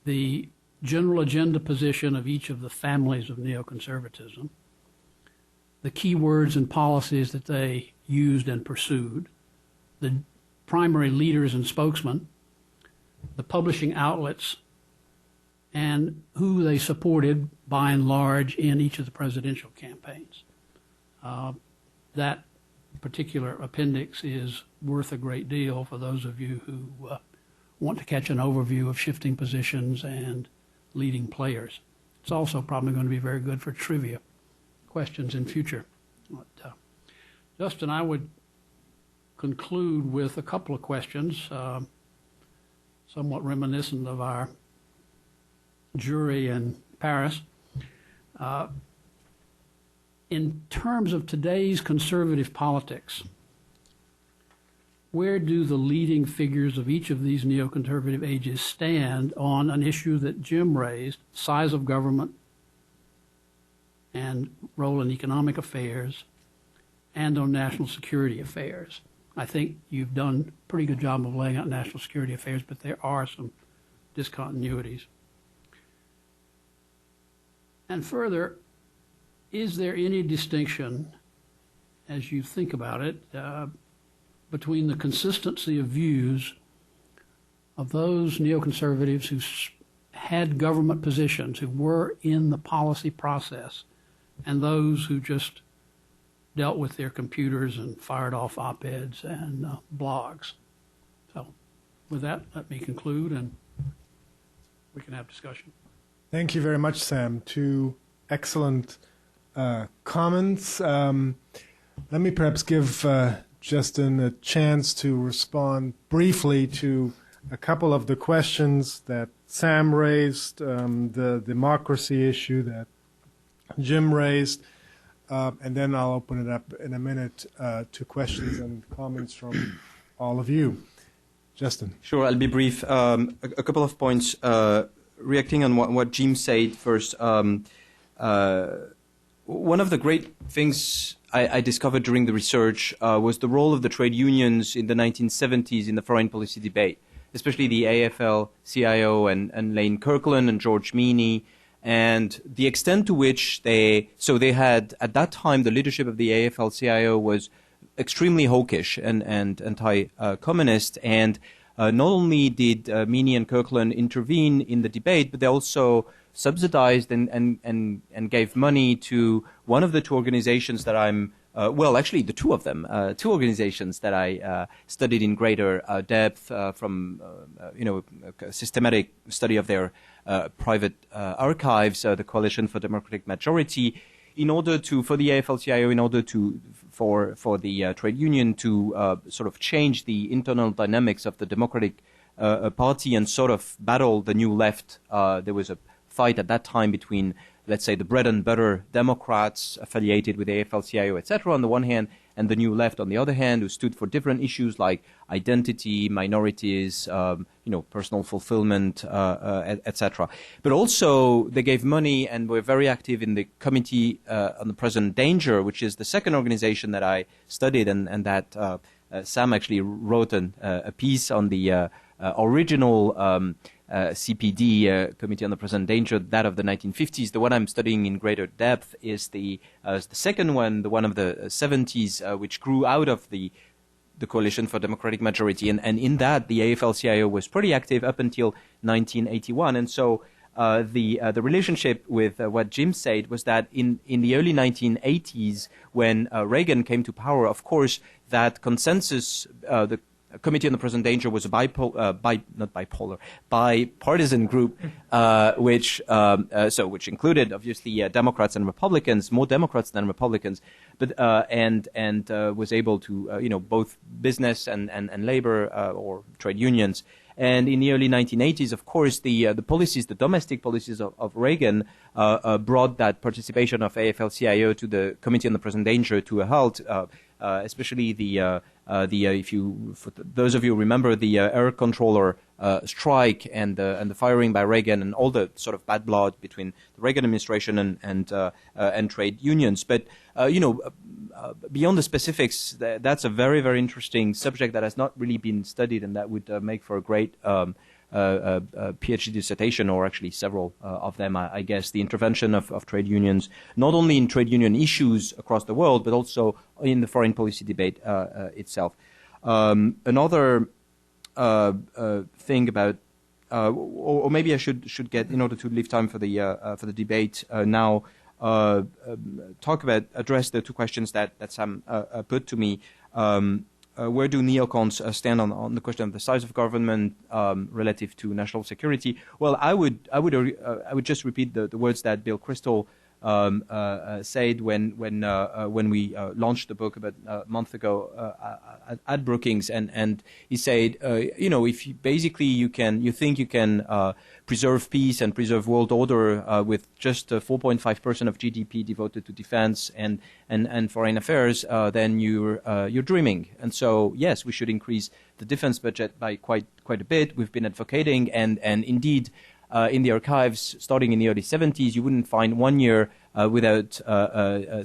the general agenda position of each of the families of neoconservatism, the key words and policies that they used and pursued, the primary leaders and spokesmen, the publishing outlets, and who they supported by and large in each of the presidential campaigns. That particular appendix is worth a great deal for those of you who want to catch an overview of shifting positions and leading players. It's also probably going to be very good for trivia questions in future. But, Justin, I would conclude with a couple of questions, somewhat reminiscent of our jury in Paris. In terms of today's conservative politics, where do the leading figures of each of these neoconservative ages stand on an issue that Jim raised, size of government and role in economic affairs, and on national security affairs? I think you've done a pretty good job of laying out national security affairs, but there are some discontinuities. And further, is there any distinction, as you think about it, between the consistency of views of those neoconservatives who had government positions, who were in the policy process, and those who just dealt with their computers and fired off op-eds and blogs? So with that, let me conclude, and we can have discussion. Thank you very much, Sam. Two excellent comments. Let me perhaps give Justin a chance to respond briefly to a couple of the questions that Sam raised, the democracy issue that Jim raised, and then I'll open it up in a minute to questions and comments from all of you. Justin. Sure, I'll be brief. A couple of points. Reacting on what Jim said first, one of the great things I discovered during the research was the role of the trade unions in the 1970s in the foreign policy debate, especially the AFL-CIO and Lane Kirkland and George Meany, and the extent to which they had, at that time, the leadership of the AFL-CIO was extremely hawkish and anti-communist, and not only did Meany and Kirkland intervene in the debate, but they also subsidized and gave money to one of the two organizations that I'm well, actually, the two of them, two organizations that I studied in greater depth from, a systematic study of their private archives, the Coalition for Democratic Majority, in order to, for the AFL-CIO, in order to, for the trade union to sort of change the internal dynamics of the Democratic Party and sort of battle the new left. There was a fight at that time between, let's say, the bread and butter Democrats affiliated with AFL-CIO, etc., on the one hand, and the new left on the other hand, who stood for different issues like identity, minorities, personal fulfillment, etc. But also, they gave money and were very active in the Committee on the Present Danger, which is the second organization that I studied, and that Sam actually wrote a piece on the original CPD, Committee on the Present Danger, that of the 1950s. The one I'm studying in greater depth is the second one, the one of the 70s, which grew out of the Coalition for Democratic Majority. And in that, the AFL-CIO was pretty active up until 1981. And so the relationship with what Jim said was that in the early 1980s, when Reagan came to power, of course, that consensus, the Committee on the Present Danger was a bipartisan group, which included obviously Democrats and Republicans, more Democrats than Republicans, but and was able to both business and labor or trade unions. And in the early 1980s, of course, the policies, the domestic policies of Reagan, brought that participation of AFL-CIO to the Committee on the Present Danger to a halt. Especially for those of you who remember the air controller strike and the firing by Reagan and all the sort of bad blood between the Reagan administration and trade unions. But beyond the specifics, that's a very, very interesting subject that has not really been studied, and that would make for a great PhD dissertation, or actually several of them, I guess, the intervention of trade unions, not only in trade union issues across the world, but also in the foreign policy debate itself. Another thing about, or maybe I should get, in order to leave time for the debate now, address the two questions that Sam put to me. Where do neocons stand on the question of the size of government relative to national security? Well, I would just repeat the words that Bill Kristol said when we launched the book about a month ago at Brookings, and he said, if you think you can preserve peace and preserve world order with just 4.5% of GDP devoted to defense and foreign affairs, then you're dreaming. And so, yes, we should increase the defense budget by quite a bit. We've been advocating, and indeed, in the archives, starting in the early 70s, you wouldn't find 1 year without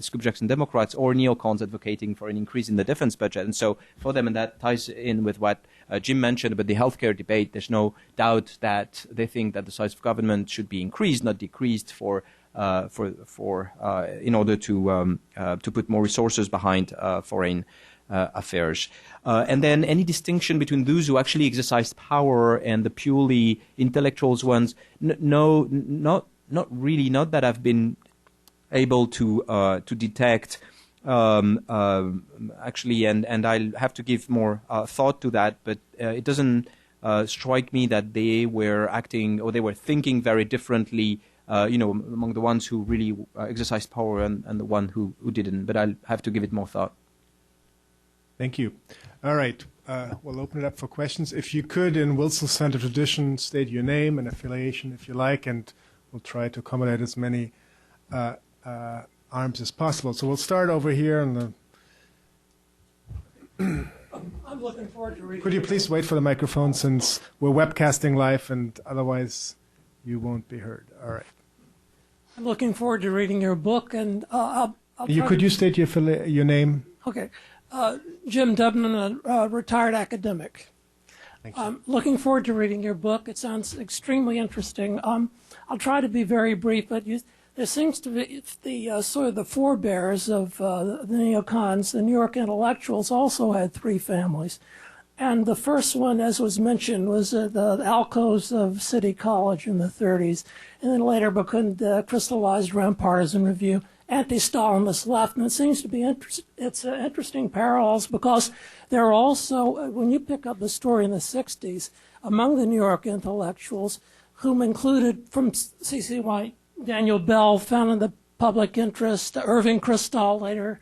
Scoop Jackson Democrats or neocons advocating for an increase in the defense budget. And so for them, and that ties in with what Jim mentioned about the healthcare debate, there's no doubt that they think that the size of government should be increased, not decreased, in order to put more resources behind foreign affairs. And then any distinction between those who actually exercise power and the purely intellectuals ones, no, not really, not that I've been able to detect actually, and I'll have to give more thought to that, but it doesn't strike me that they were acting or they were thinking very differently, among the ones who really exercised power and the one who didn't, but I'll have to give it more thought. Thank you. All right. We'll open it up for questions. If you could, in Wilson Center tradition, state your name and affiliation if you like, and we'll try to accommodate as many arms as possible. So we'll start over here on the... I'm looking forward to reading. Could you please wait for the microphone, since we're webcasting live and otherwise you won't be heard. All right. I'm looking forward to reading your book, and Could you state your name? Okay. Jim Dubnan, a retired academic. Thank you. I'm looking forward to reading your book. It sounds extremely interesting. I'll try to be very brief, but there seems to be the sort of the forebears of the neocons. The New York intellectuals also had three families, And the first one, as was mentioned, was the alcoves of City College in the 30s, and then later became crystallized around partisan review, anti-Stalinist left. And it seems to be interesting parallels because there are also, when you pick up the story in the 60s, among the New York intellectuals, whom included from C.C. White, Daniel Bell, founded the Public Interest, Irving Kristol later,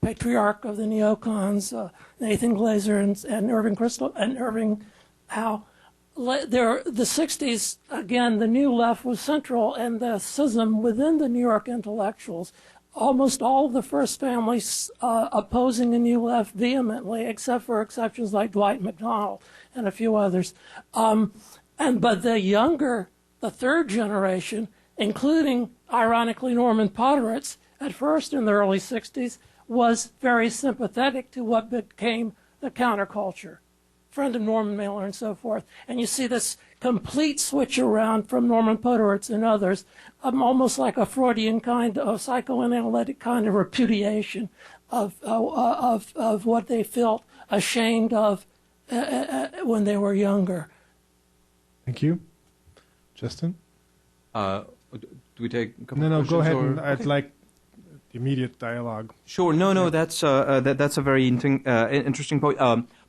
patriarch of the neocons, Nathan Glazer and Irving Kristol and Irving Howe. The 60s, again, the New Left was central, and the schism within the New York intellectuals, almost all of the first families opposing the New Left vehemently, except for exceptions like Dwight McDonald and a few others. But the third generation, including, ironically, Norman Podhoretz, at first in the early 60s, was very sympathetic to what became the counterculture, friend of Norman Mailer and so forth. And you see this complete switch around from Norman Podhoretz and others, almost like a Freudian kind of psychoanalytic kind of repudiation of what they felt ashamed of when they were younger. Thank you. Justin? Do we take a couple of No, questions? go ahead. Or? And I'd Okay. like immediate dialogue. Sure. No. That's a very interesting point.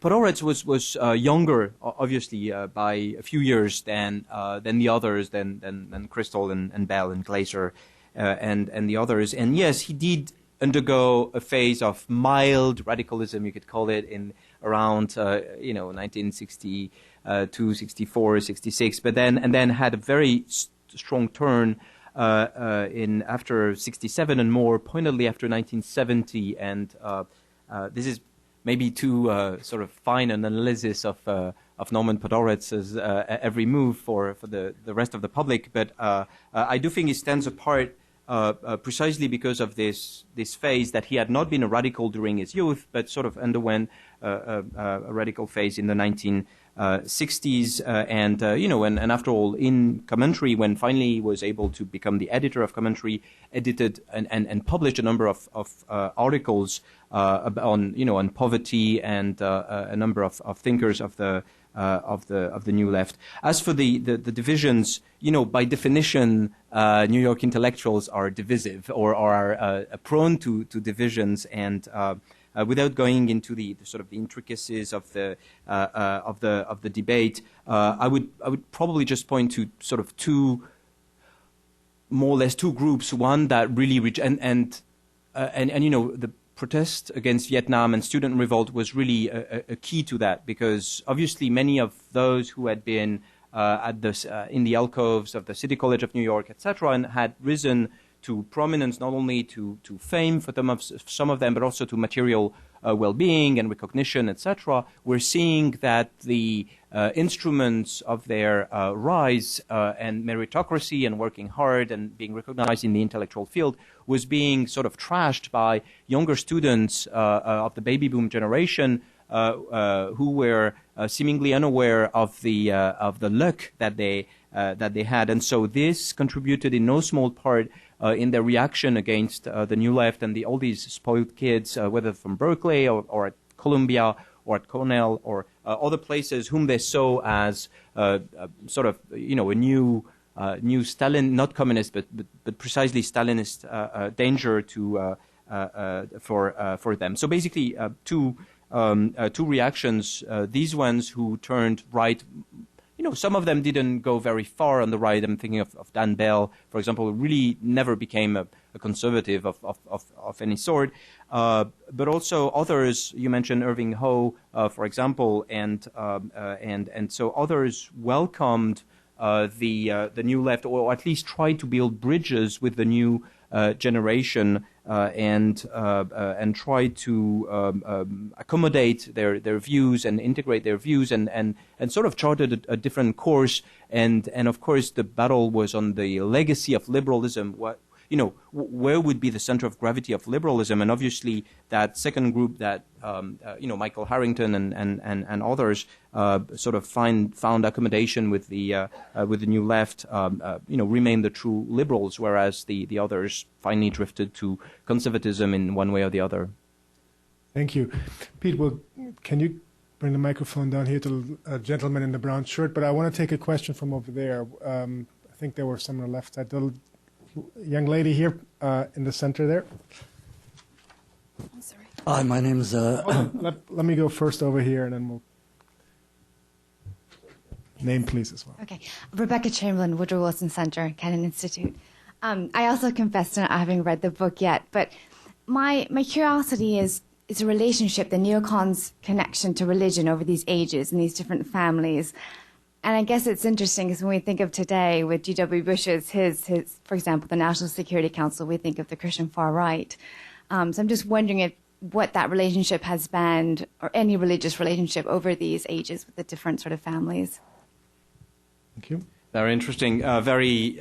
Podhoretz was younger, obviously, by a few years than the others, than Kristol and Bell and Glazer, and the others. And yes, he did undergo a phase of mild radicalism, you could call it, in around 1962, 64, 66. But then had a very strong turn. In after 67 and more pointedly after 1970, and this is maybe too sort of fine an analysis of Norman Podhoretz's every move for the rest of the public, but I do think he stands apart precisely because of this phase that he had not been a radical during his youth, but sort of underwent a radical phase in the 1960s, and after all, in Commentary, when finally he was able to become the editor of Commentary, edited and published a number of articles on poverty and a number of thinkers of the New Left. As for the divisions, by definition, New York intellectuals are divisive or are prone to divisions, and without going into the sort of the intricacies of the debate, I would probably just point to sort of more or less two groups. One that really the protest against Vietnam and student revolt was really a key to that, because obviously many of those who had been in the alcoves of the City College of New York, etc., and had risen to prominence, not only to fame for some of them, but also to material well-being and recognition, etc. We're seeing that the instruments of their rise and meritocracy and working hard and being recognized in the intellectual field was being sort of trashed by younger students of the baby boom generation who were seemingly unaware of the luck that they had, and so this contributed in no small part in their reaction against the New Left and all these spoiled kids, whether from Berkeley or at Columbia or at Cornell or other places, whom they saw as sort of a new Stalin, not communist, but precisely Stalinist danger for them. So basically, two reactions. These ones who turned right. Some of them didn't go very far on the right. I'm thinking of Dan Bell, for example, who really never became a conservative of any sort. But also others, you mentioned Irving Howe, for example, and so others welcomed the New Left, or at least tried to build bridges with the new generation and try to accommodate their views and integrate their views and sort of charted a different course. And of course, the battle was on the legacy of liberalism. Where would be the center of gravity of liberalism? And obviously, that second group that Michael Harrington and others sort of found accommodation with the New Left, remained the true liberals, whereas the others finally drifted to conservatism in one way or the other. Thank you, Pete. Well, can you bring the microphone down here to the gentleman in the brown shirt, but I want to take a question from over there. I think there were some on the left side. The young lady here in the center there. I'm sorry. Hi, my name is... Let me go first over here, and then we'll... Name, please, as well. Okay. Rebecca Chamberlain, Woodrow Wilson Center, Kennan Institute. I also confess to not having read the book yet, but my curiosity is a relationship, the neocons' connection to religion over these ages and these different families. And I guess it's interesting because when we think of today with G.W. Bush's, his, for example, the National Security Council, we think of the Christian far right. So I'm just wondering what that relationship has been, or any religious relationship over these ages with the different sort of families. Thank you. Very interesting, very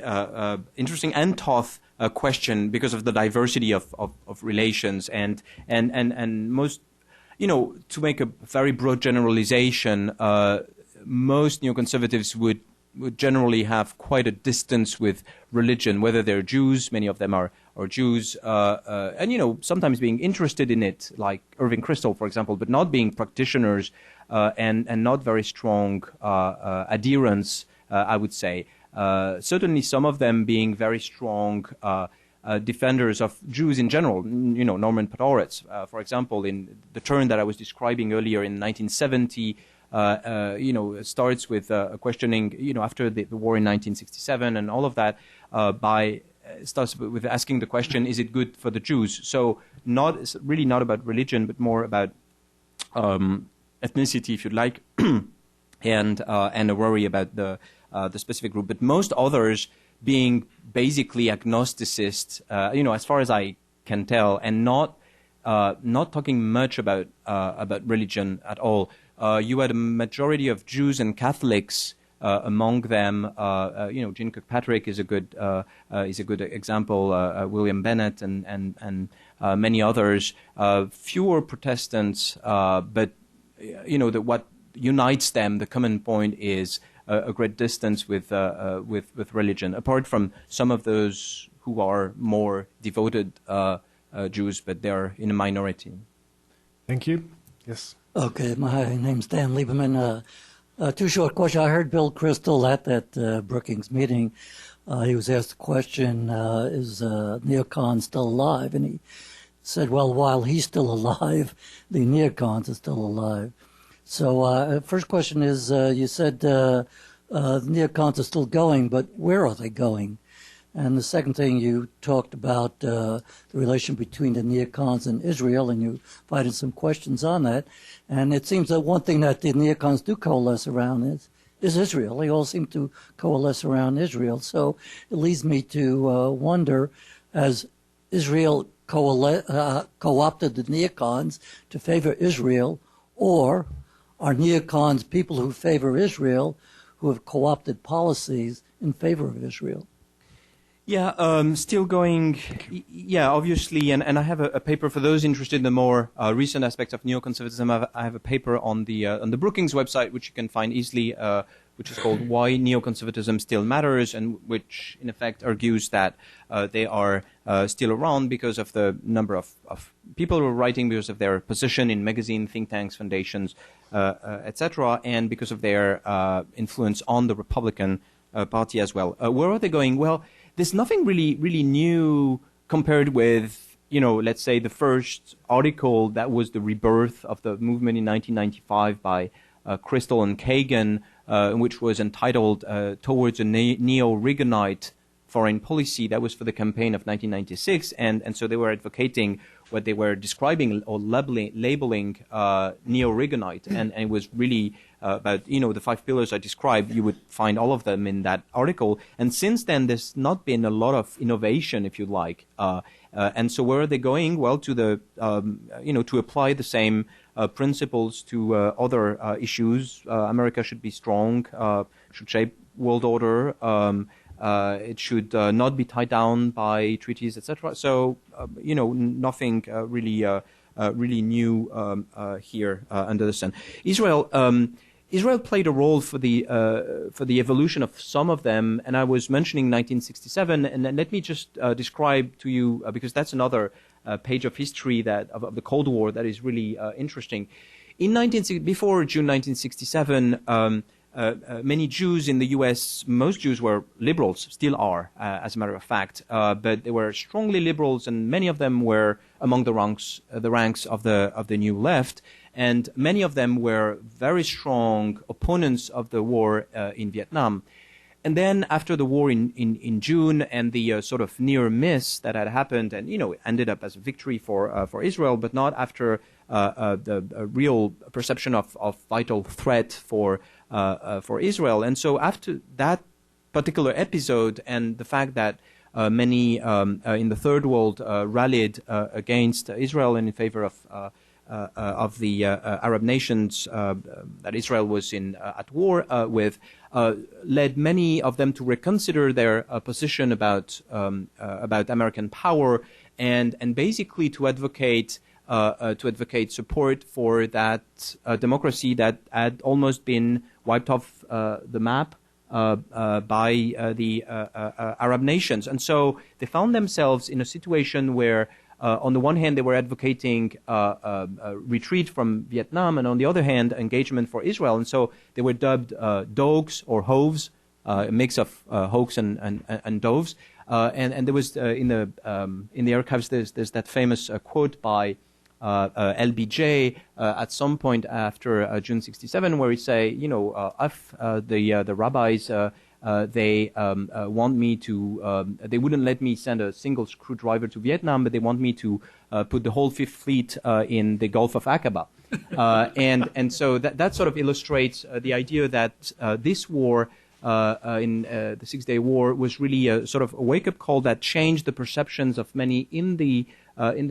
interesting and tough question because of the diversity of relations and most, to make a very broad generalization, most neoconservatives would generally have quite a distance with religion, whether they're Jews, many of them are Jews, and sometimes being interested in it, like Irving Kristol, for example, but not being practitioners and not very strong adherents. I would say. Certainly some of them being very strong defenders of Jews in general. Norman Podhoretz, for example, in the turn that I was describing earlier in 1970, starts with questioning, after the war in 1967 and all of that, starts with asking the question, is it good for the Jews? So it's really not about religion, but more about ethnicity, if you'd like, and a worry about the specific group, but most others being basically agnosticist, as far as I can tell, and not talking much about religion at all. You had a majority of Jews and Catholics among them. Jean Kirkpatrick is a good example. William Bennett and many others. Fewer Protestants, but what unites them, the common point is a great distance with religion, apart from some of those who are more devoted Jews, but they're in a minority. Thank you. Yes. Okay, my name's Dan Lieberman. Two short questions. I heard Bill Kristol at that Brookings meeting. He was asked the question, is neocon still alive? And he said, well, while he's still alive, the neocons are still alive. So first question is, you said the neocons are still going, but where are they going? And the second thing, you talked about the relation between the neocons and Israel, and you provided some questions on that. And it seems that one thing that the neocons do coalesce around is Israel. They all seem to coalesce around Israel. So it leads me to wonder, has Israel co-opted the neocons to favor Israel, or are neocons people who favor Israel who have co-opted policies in favor of Israel? Yeah, still going. Yeah, obviously, and I have a paper for those interested in the more recent aspects of neoconservatism. I have a paper on the Brookings website, which you can find easily, which is called "Why Neoconservatism Still Matters," and which, in effect, argues that they are still around because of the number of people who are writing, because of their position in magazine, think tanks, foundations, etc., and because of their influence on the Republican Party as well. Where are they going? Well, there's nothing really new compared with, let's say the first article that was the rebirth of the movement in 1995 by Kristol and Kagan, which was entitled Towards a Neo-Reaganite Foreign Policy. That was for the campaign of 1996, and so they were advocating what they were describing or labeling neo-Reaganite, and it was really about the 5 pillars I described. You would find all of them in that article, and since then there's not been a lot of innovation, if you like, and so where are they going? Well, to the to apply the same principles to other issues. America should be strong, should shape world order. It should not be tied down by treaties, etc. So, nothing really new here under the sun. Israel played a role for the evolution of some of them, and I was mentioning 1967, and let me just describe to you because that's another page of history of the Cold War that is really interesting. before June 1967, many Jews in the U.S., most Jews were liberals, still are, as a matter of fact, but they were strongly liberals, and many of them were among the ranks of the New Left, and many of them were very strong opponents of the war in Vietnam. And then after the war in June and the sort of near miss that had happened, and it ended up as a victory for Israel, but not after the real perception of vital threat for Israel. And so after that particular episode and the fact that many in the Third World rallied against Israel and in favor of the Arab nations that Israel was at war with, led many of them to reconsider their position about American power and basically to advocate support for that democracy that had almost been wiped off the map by the Arab nations. And so they found themselves in a situation where on the one hand, they were advocating retreat from Vietnam, and on the other hand, engagement for Israel. And so they were dubbed dogs or hoves, a mix of hoax and doves. And there was in the archives there's that famous quote by LBJ at some point after June 67, where he say, if the rabbis. They want me to. They wouldn't let me send a single screwdriver to Vietnam, but they want me to put the whole Fifth Fleet in the Gulf of Aqaba, and so that sort of illustrates the idea that this war in the 6 Day War was really a sort of a wake-up call that changed the perceptions of many in the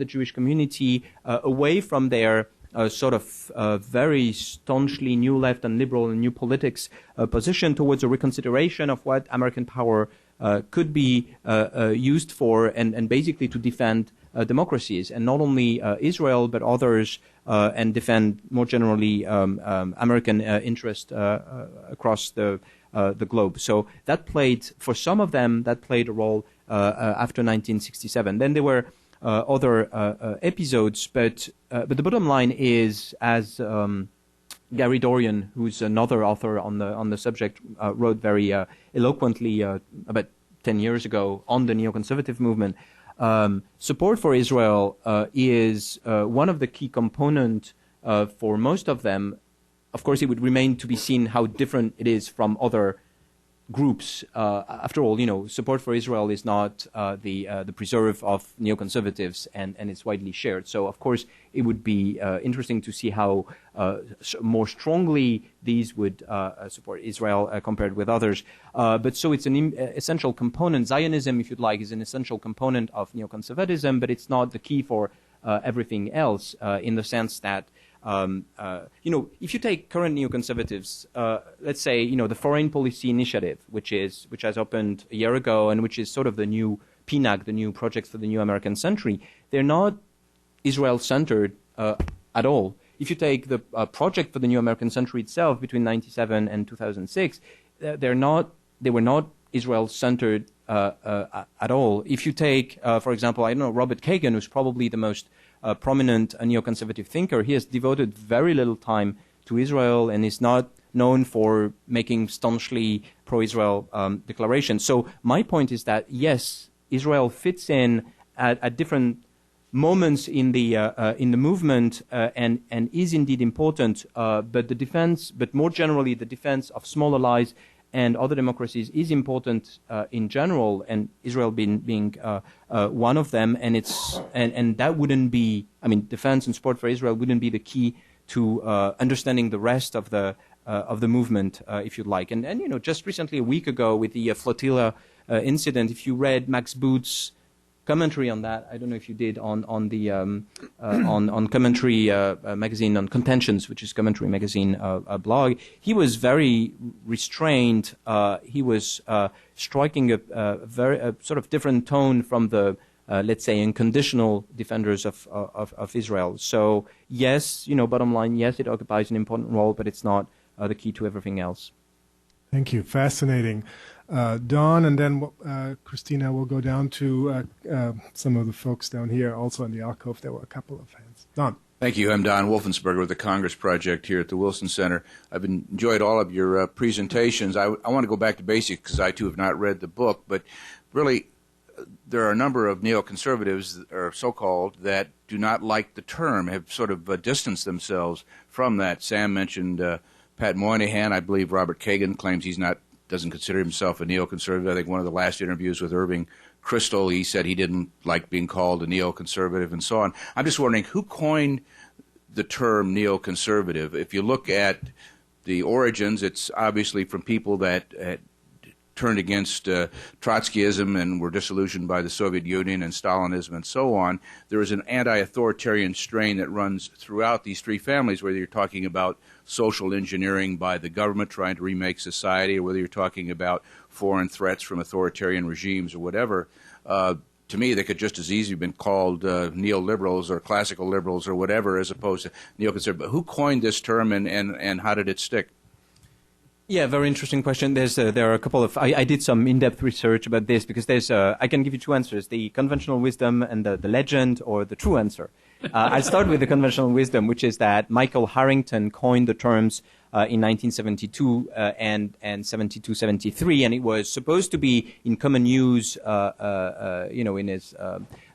Jewish community away from their sort of very staunchly new left and liberal and new politics position towards a reconsideration of what American power could be used for and basically to defend democracies, and not only Israel but others, and defend more generally American interest across the globe. So that played, for some of them, that played a role after 1967. Then there were other episodes, but the bottom line is, as Gary Dorian, who's another author on the subject, wrote very eloquently about 10 years ago on the neoconservative movement, support for Israel is one of the key components for most of them. Of course, it would remain to be seen how different it is from other groups. After all, support for Israel is not the preserve of neoconservatives, and it's widely shared. So, of course, it would be interesting to see how more strongly these would support Israel compared with others. But so it's an essential component. Zionism, if you'd like, is an essential component of neoconservatism, but it's not the key for everything else in the sense that if you take current neoconservatives, let's say, the Foreign Policy Initiative, which has opened a year ago and which is sort of the new PNAC, the new Project for the New American Century, they're not Israel-centered at all. If you take the Project for the New American Century itself between 1997 and 2006, they were not Israel-centered at all. If you take, for example, Robert Kagan, who's probably the most prominent neoconservative thinker, he has devoted very little time to Israel and is not known for making staunchly pro-Israel declarations. So my point is that, yes, Israel fits in at different moments in the movement and is indeed important, but more generally the defense of small allies and other democracies is important in general, and Israel being one of them. And that wouldn't be, defense and support for Israel wouldn't be the key to understanding the rest of the movement, if you'd like. And just recently, a week ago, with the flotilla incident, if you read Max Boot's commentary on that, I don't know if you did, on the on Commentary magazine, on Contentions, which is Commentary magazine blog, he was very restrained. He was striking a very sort of different tone from the let's say unconditional defenders of Israel. So yes, bottom line, yes, it occupies an important role, but it's not the key to everything else. Thank you. Fascinating. Dawn, and then Christina will go down to some of the folks down here. Also in the alcove, there were a couple of hands. Dawn. Thank you. I'm Don Wolfensberger with the Congress Project here at the Wilson Center. I've enjoyed all of your presentations. I want to go back to basics because I, too, have not read the book. But really, there are a number of neoconservatives, or so-called, that do not like the term, have sort of distanced themselves from that. Sam mentioned Pat Moynihan. I believe Robert Kagan claims doesn't consider himself a neoconservative. I think one of the last interviews with Irving Kristol, he said he didn't like being called a neoconservative and so on. I'm just wondering, who coined the term neoconservative? If you look at the origins, it's obviously from people that turned against Trotskyism and were disillusioned by the Soviet Union and Stalinism and so on. There is an anti-authoritarian strain that runs throughout these three families, whether you're talking about social engineering by the government trying to remake society, or whether you're talking about foreign threats from authoritarian regimes or whatever. To me, they could just as easily have been called neoliberals or classical liberals or whatever, as opposed to neoconservative. But who coined this term, and how did it stick? Yeah, very interesting question. There are a couple of, I did some in-depth research about this because I can give you two answers, the conventional wisdom and the legend, or the true answer. I'll start with the conventional wisdom, which is that Michael Harrington coined the terms in 1972 and 72-73, and it was supposed to be in common use, in his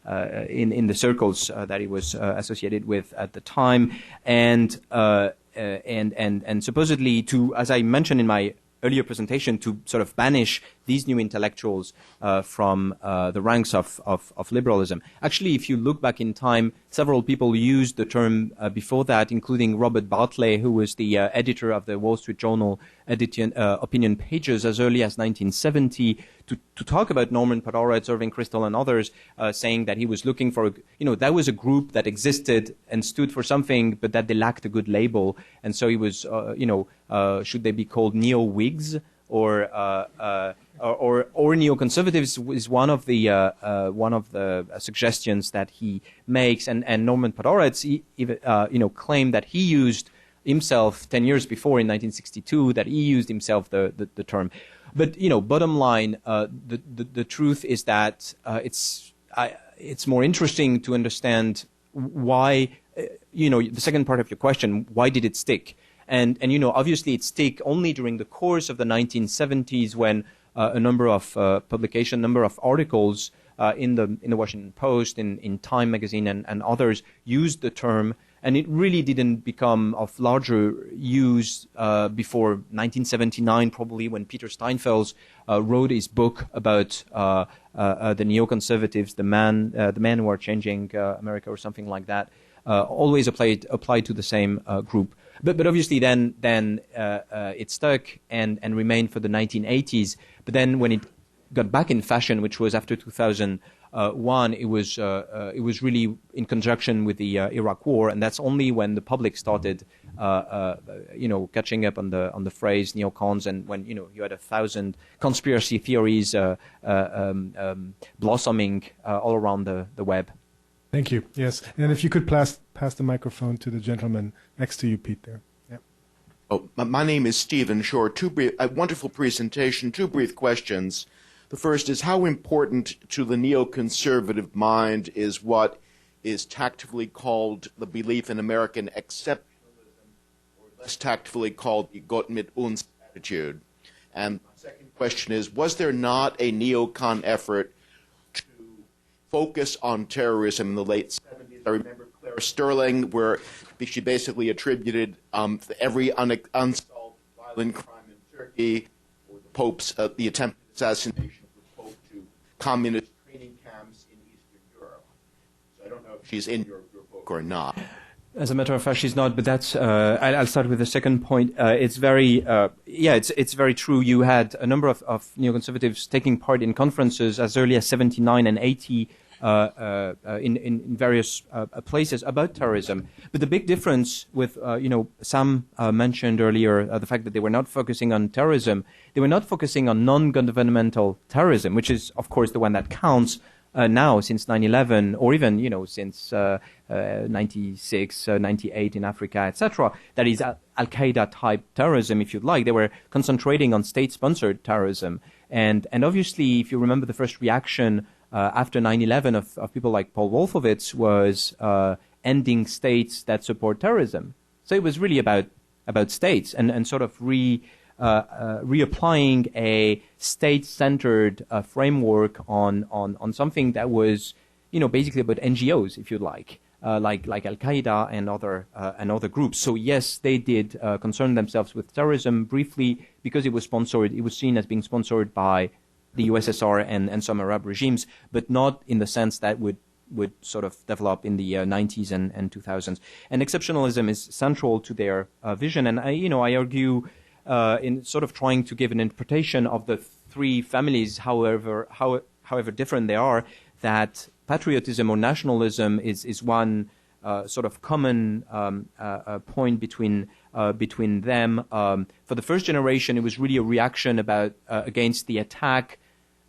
in the circles that he was associated with at the time, and supposedly to, as I mentioned in my earlier presentation, to sort of banish these new intellectuals from the ranks of liberalism. Actually, if you look back in time, several people used the term before that, including Robert Bartley, who was the editor of the Wall Street Journal opinion pages as early as 1970, to talk about Norman Podhoretz, Irving Kristol, and others, saying that he was looking for, that was a group that existed and stood for something, but that they lacked a good label. And so he was, should they be called neo-Whigs or neoconservatives is one of the suggestions that he makes. And Norman Podhoretz, claimed that he used himself 10 years before, in 1962, that he used himself the term. But bottom line, the truth is that it's more interesting to understand why. The second part of your question: why did it stick? And obviously it stick only during the course of the 1970s, when a number of number of articles in the Washington Post, in Time magazine, and others used the term. And it really didn't become of larger use before 1979, probably, when Peter Steinfeld wrote his book about the neoconservatives, the men who are changing America, or something like that. Always applied to the same group. But obviously then it stuck and remained for the 1980s. But then when it got back in fashion, which was after 2001, it was really in conjunction with the Iraq War, and that's only when the public started, catching up on the phrase neocons, and when you had 1,000 conspiracy theories blossoming all around the web. Thank you. Yes, and if you could pass the microphone to the gentleman next to you, Pete. There. Yeah. Oh, my name is Stephen Shore. A wonderful presentation. Two brief questions. The first is, how important to the neoconservative mind is what is tactfully called the belief in American exceptionalism, or less tactfully called the Gott mit uns attitude? And the second question is, was there not a neocon effort to focus on terrorism in the late 70s? I remember Clara Sterling, where she basically attributed every unsolved violent crime in Turkey, or the Pope's the attempted assassination communist training camps in Eastern Europe. So I don't know if she's in your book or not. As a matter of fact, she's not. But that's. I'll start with the second point. It's very. It's very true. You had a number of neoconservatives taking part in conferences as early as 79 and 80. In various places about terrorism. But the big difference with, Sam mentioned earlier the fact that they were not focusing on terrorism. They were not focusing on non-governmental terrorism, which is, of course, the one that counts now since 9/11, or even, since 96, 98 in Africa, etc. That is Al-Qaeda type terrorism, if you'd like. They were concentrating on state-sponsored terrorism. And obviously, if you remember, the first reaction after 9/11 of people like Paul Wolfowitz was ending states that support terrorism. So it was really about states and sort of reapplying a state-centered framework on something that was, basically about NGOs, if you like Al-Qaeda and other groups. So yes, they did concern themselves with terrorism briefly because it was sponsored. It was seen as being sponsored by the USSR and some Arab regimes, but not in the sense that would sort of develop in the 90s and 2000s. And exceptionalism is central to their vision. And I argue in sort of trying to give an interpretation of the three families, however different they are, that patriotism or nationalism is one sort of common point between them. For the first generation, it was really a reaction against the attack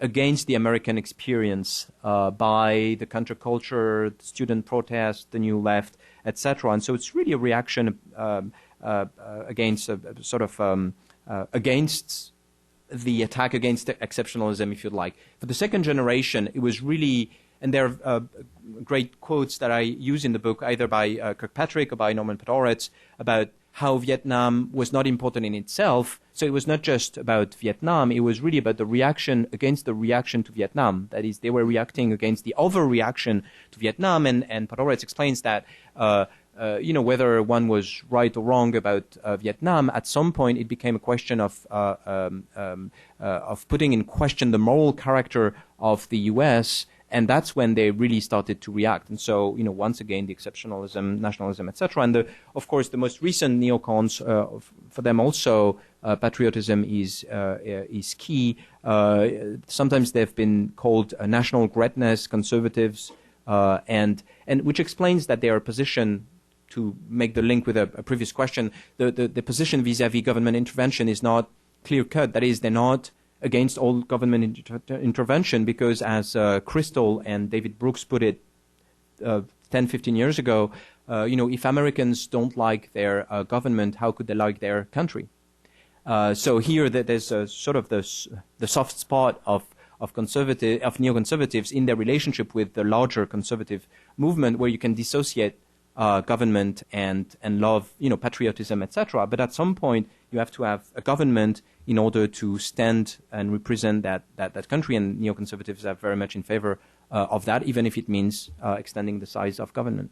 against the American experience by the counterculture, the student protest, the New Left, etc. And so it's really a reaction against against the attack against exceptionalism, if you like. For the second generation, it was really, and there are great quotes that I use in the book, either by Kirkpatrick or by Norman Podhoretz, about how Vietnam was not important in itself. So it was not just about Vietnam, it was really about the reaction against the reaction to Vietnam. That is, they were reacting against the overreaction to Vietnam, and Podhoretz explains that whether one was right or wrong about Vietnam, at some point it became a question of putting in question the moral character of the U.S., and that's when they really started to react. And so, once again, the exceptionalism, nationalism, etc. And of course, the most recent neocons, for them also, patriotism is key. Sometimes they've been called national greatness conservatives, and which explains that their position, to make the link with a previous question, the position vis-à-vis government intervention is not clear-cut. That is, they're not against all government intervention because, as Crystal and David Brooks put it 10, 15 years ago, if Americans don't like their government, how could they like their country? So here there's a sort of the soft spot of neoconservatives in their relationship with the larger conservative movement, where you can dissociate government and love, patriotism, etc. But at some point, you have to have a government in order to stand and represent that country, and neoconservatives are very much in favor of that, even if it means extending the size of government.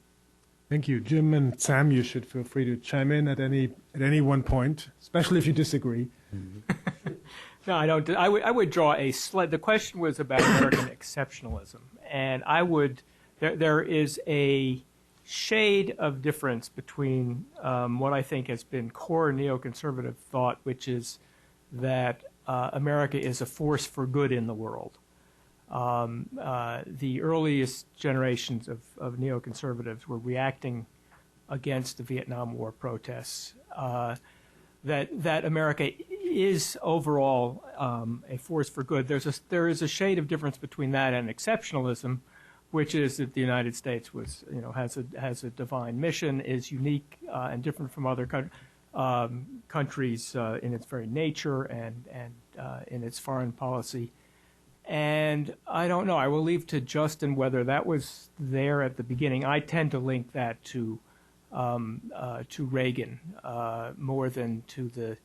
Thank you. Jim and Sam, you should feel free to chime in at any one point, especially if you disagree. No, I don't. I would draw the question was about American exceptionalism, and there is a shade of difference between what I think has been core neoconservative thought, which is that America is a force for good in the world. The earliest generations of neoconservatives were reacting against the Vietnam War protests, that America is overall a force for good. There is a shade of difference between that and exceptionalism, which is that the United States has a divine mission, is unique and different from other countries in its very nature and in its foreign policy. And I don't know. I will leave to Justin whether that was there at the beginning. I tend to link that to Reagan more than to the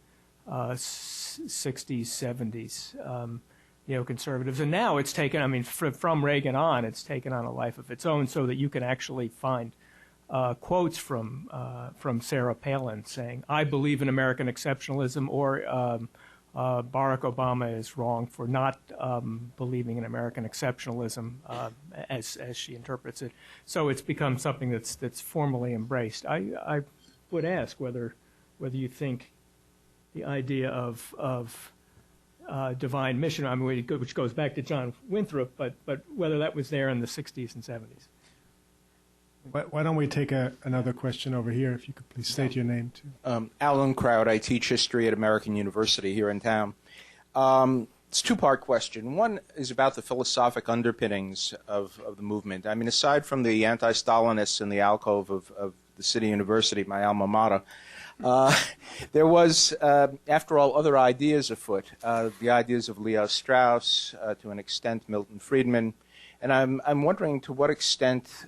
60s, 70s neoconservatives. And now it's taken, from Reagan on, it's taken on a life of its own, so that you can actually find quotes from Sarah Palin saying, "I believe in American exceptionalism," or Barack Obama is wrong for not believing in American exceptionalism as she interprets it. So it's become something that's formally embraced. I would ask whether you think the idea of divine mission, which goes back to John Winthrop, but whether that was there in the 60s and 70s. Why don't we take another question over here, if you could please state your name, too. Alan Kraut. I teach history at American University here in town. It's a two-part question. One is about the philosophic underpinnings of the movement. Aside from the anti-Stalinists in the alcove of the City University, my alma mater, there was, after all, other ideas afoot. The ideas of Leo Strauss, to an extent Milton Friedman. And I'm wondering to what extent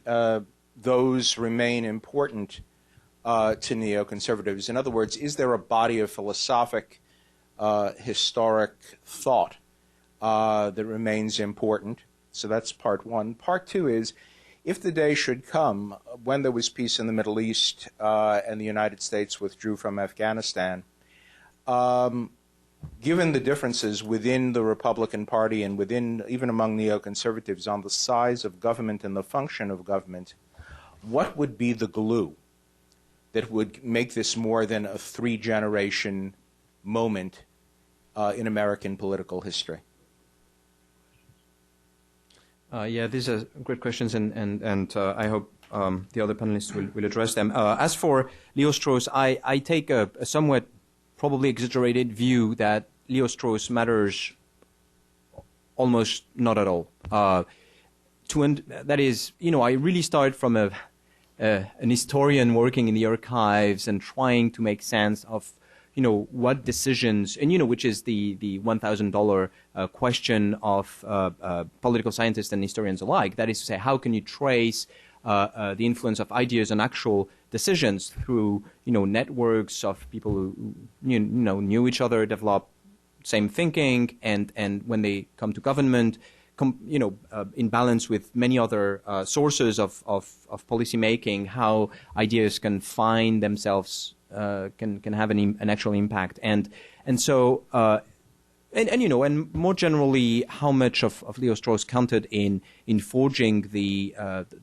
those remain important to neoconservatives? In other words, is there a body of philosophic, historic thought that remains important? So that's part one. Part two is, if the day should come when there was peace in the Middle East and the United States withdrew from Afghanistan, given the differences within the Republican Party and within, even among neoconservatives, on the size of government and the function of government, what would be the glue that would make this more than a three-generation moment in American political history? Yeah, these are great questions, and I hope the other panelists will address them. As for Leo Strauss, I take a somewhat probably exaggerated view that Leo Strauss matters almost not at all. That is, I really start from an historian working in the archives and trying to make sense of what decisions, and which is the $1,000 question of political scientists and historians alike. That is to say, how can you trace the influence of ideas on actual decisions through networks of people who knew each other, developed same thinking, and when they come to government, in balance with many other sources of policy making, how ideas can find themselves. Can have an actual impact, and so more generally, how much of Leo Strauss counted in forging the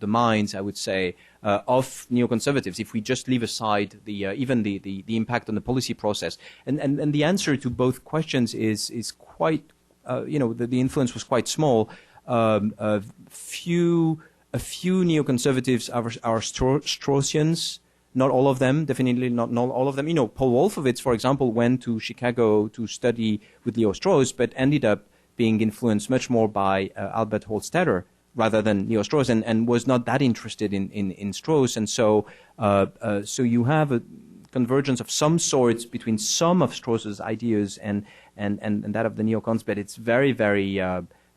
minds, I would say, of neoconservatives. If we just leave aside even the impact on the policy process, and the answer to both questions is quite the influence was quite small. A few neoconservatives are Straussians. Not all of them, definitely not all of them. Paul Wolfowitz, for example, went to Chicago to study with Leo Strauss, but ended up being influenced much more by Albert Hofstadter rather than Leo Strauss, and was not that interested in Strauss. And so you have a convergence of some sorts between some of Strauss's ideas and that of the neocons, but it's very, very,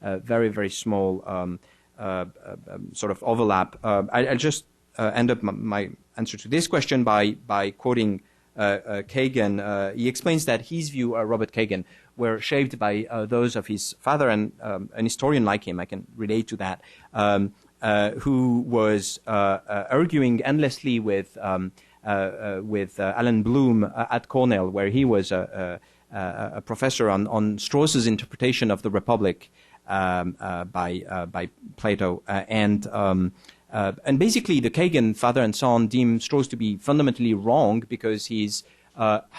very, very small sort of overlap. I'll just end up my answer to this question by quoting Kagan. He explains that his view, Robert Kagan, were shaped by those of his father, and an historian like him, I can relate to that, who was arguing endlessly with Alan Bloom at Cornell, where he was a professor on Strauss's interpretation of the Republic by Plato, and basically, the Kagan father and son deem Strauss to be fundamentally wrong because he's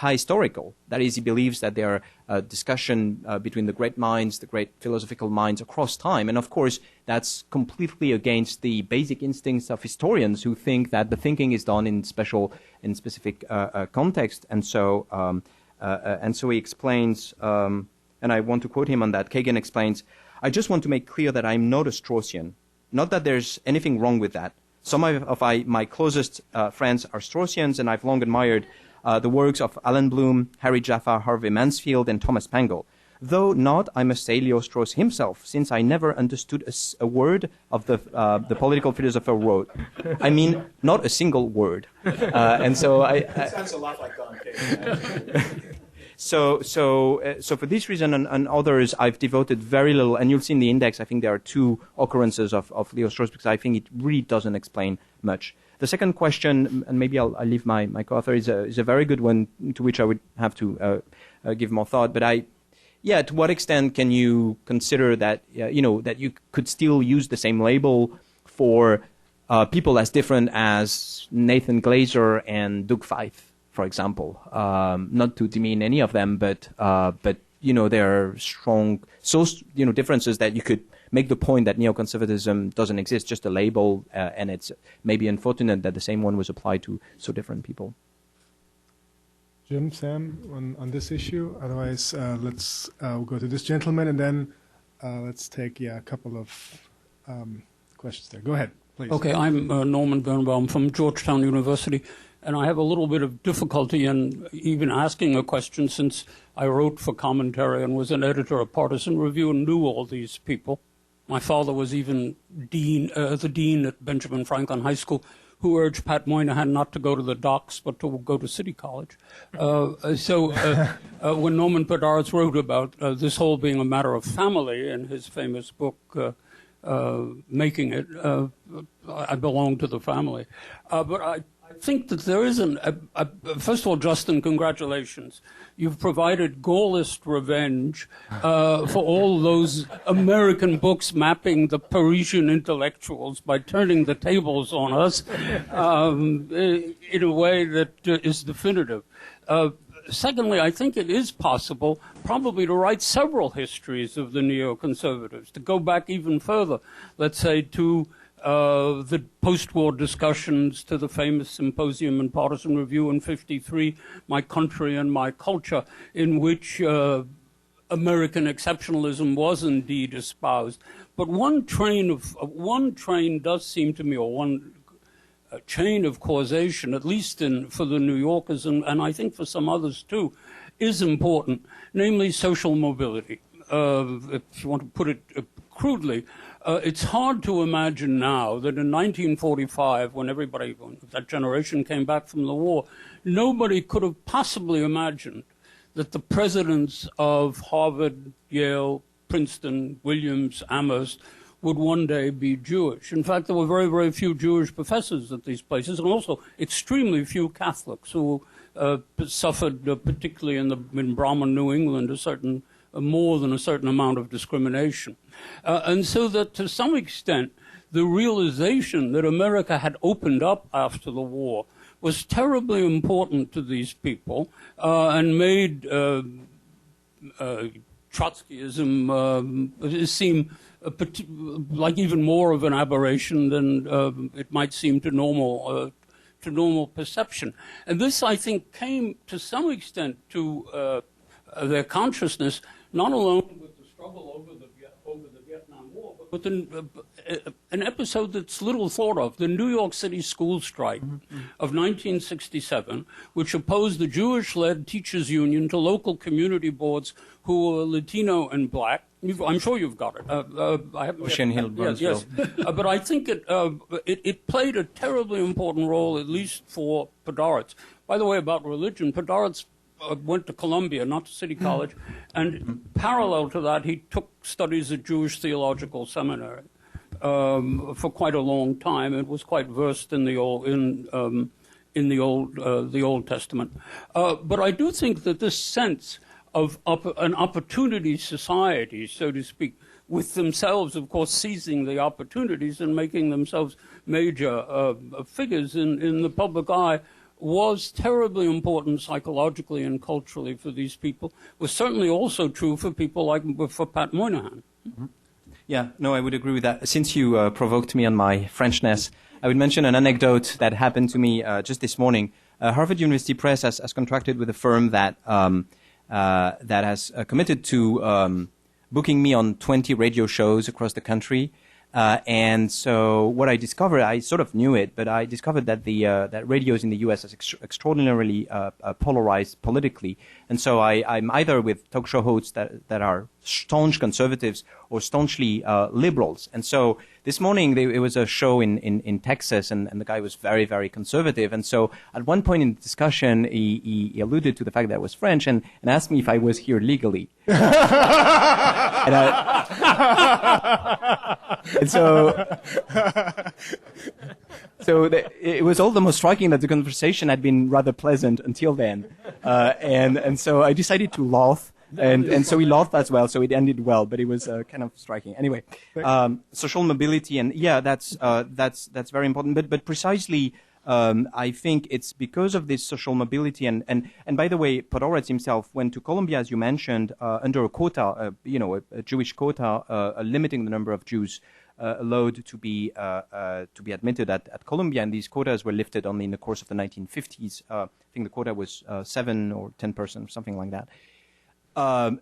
historical. That is, he believes that there are discussion between the great minds, the great philosophical minds across time. And of course, that's completely against the basic instincts of historians who think that the thinking is done in specific context. And so he explains, and I want to quote him on that. Kagan explains, "I just want to make clear that I'm not a Straussian. Not that there's anything wrong with that. Some of my closest friends are Straussians, and I've long admired the works of Alan Bloom, Harry Jaffa, Harvey Mansfield, and Thomas Pangel. Though not, I must say, Leo Strauss himself, since I never understood a word of the political philosopher wrote. I mean, not a single word." And so That sounds a lot like Don Kagan. So for this reason and others, I've devoted very little, and you'll see in the index, I think there are two occurrences of Leo Strauss, because I think it really doesn't explain much. The second question, and maybe I'll leave my co-author, is a very good one to which I would have to give more thought. But to what extent can you consider that, that you could still use the same label for people as different as Nathan Glazer and Doug Feith, for example, not to demean any of them, but there are strong differences that you could make the point that neoconservatism doesn't exist, just a label, and it's maybe unfortunate that the same one was applied to so different people. Jim, Sam, on this issue. Otherwise, let's go to this gentleman, and then let's take a couple of questions there. Go ahead, please. Okay, I'm Norman Birnbaum from Georgetown University. And I have a little bit of difficulty in even asking a question, since I wrote for Commentary and was an editor of Partisan Review and knew all these people. My father was even the dean at Benjamin Franklin High School, who urged Pat Moynihan not to go to the docks, but to go to City College. When Norman Podhoretz wrote about this whole being a matter of family in his famous book, Making It, I belong to the family. But I think that there is first of all, Justin, congratulations. You've provided Gaullist revenge for all those American books mapping the Parisian intellectuals by turning the tables on us in a way that is definitive. Secondly, I think it is possible probably to write several histories of the neoconservatives, to go back even further, let's say, to the post-war discussions, to the famous Symposium and Partisan Review in '53, My Country and My Culture, in which American exceptionalism was indeed espoused. But one train does seem to me, or one chain of causation, at least for the New Yorkers, and I think for some others too, is important, namely social mobility. If you want to put it crudely, it's hard to imagine now that in 1945, when that generation came back from the war, nobody could have possibly imagined that the presidents of Harvard, Yale, Princeton, Williams, Amherst would one day be Jewish. In fact, there were very, very few Jewish professors at these places, and also extremely few Catholics who suffered, particularly in Brahmin New England, more than a certain amount of discrimination. And so that to some extent, the realization that America had opened up after the war was terribly important to these people and made Trotskyism seem like even more of an aberration than it might seem to normal perception. And this, I think, came to some extent to their consciousness, not alone with the struggle over the Vietnam War, but with an episode that's little thought of, the New York City school strike of 1967, which opposed the Jewish-led teachers' union to local community boards who were Latino and black. I'm sure you've got it. I haven't. Ocean Hill, yes. But I think it played a terribly important role, at least for Podhoretz. By the way, about religion, Podhoretz went to Columbia, not to City College, and parallel to that, he took studies at Jewish Theological Seminary for quite a long time, and was quite versed in the Old Testament. But I do think that this sense of an opportunity society, so to speak, with themselves, of course, seizing the opportunities and making themselves major figures in the public eye, was terribly important psychologically and culturally for these people. Was certainly also true for people like for Pat Moynihan. Mm-hmm. Yeah, no, I would agree with that. Since you provoked me on my Frenchness, I would mention an anecdote that happened to me just this morning. Harvard University Press has contracted with a firm that has committed to booking me on 20 radio shows across the country. And so what I discovered, I sort of knew it, but I discovered that that radios in the U.S. is extraordinarily polarized politically. And so I'm either with talk show hosts that are staunch conservatives or staunchly liberals. And so this morning it was a show in Texas, and the guy was very, very conservative. And so at one point in the discussion, he alluded to the fact that I was French and asked me if I was here legally. And so it was all the more striking that the conversation had been rather pleasant until then, and so I decided to laugh, and so he laughed as well. So it ended well, but it was kind of striking. Anyway, social mobility, and yeah, that's very important. But precisely, I think it's because of this social mobility, and by the way, Podhoretz himself went to Columbia, as you mentioned, under a quota, a Jewish quota, limiting the number of Jews allowed to be admitted at Columbia, and these quotas were lifted only in the course of the 1950s. I think the quota was 7 or 10%, something like that.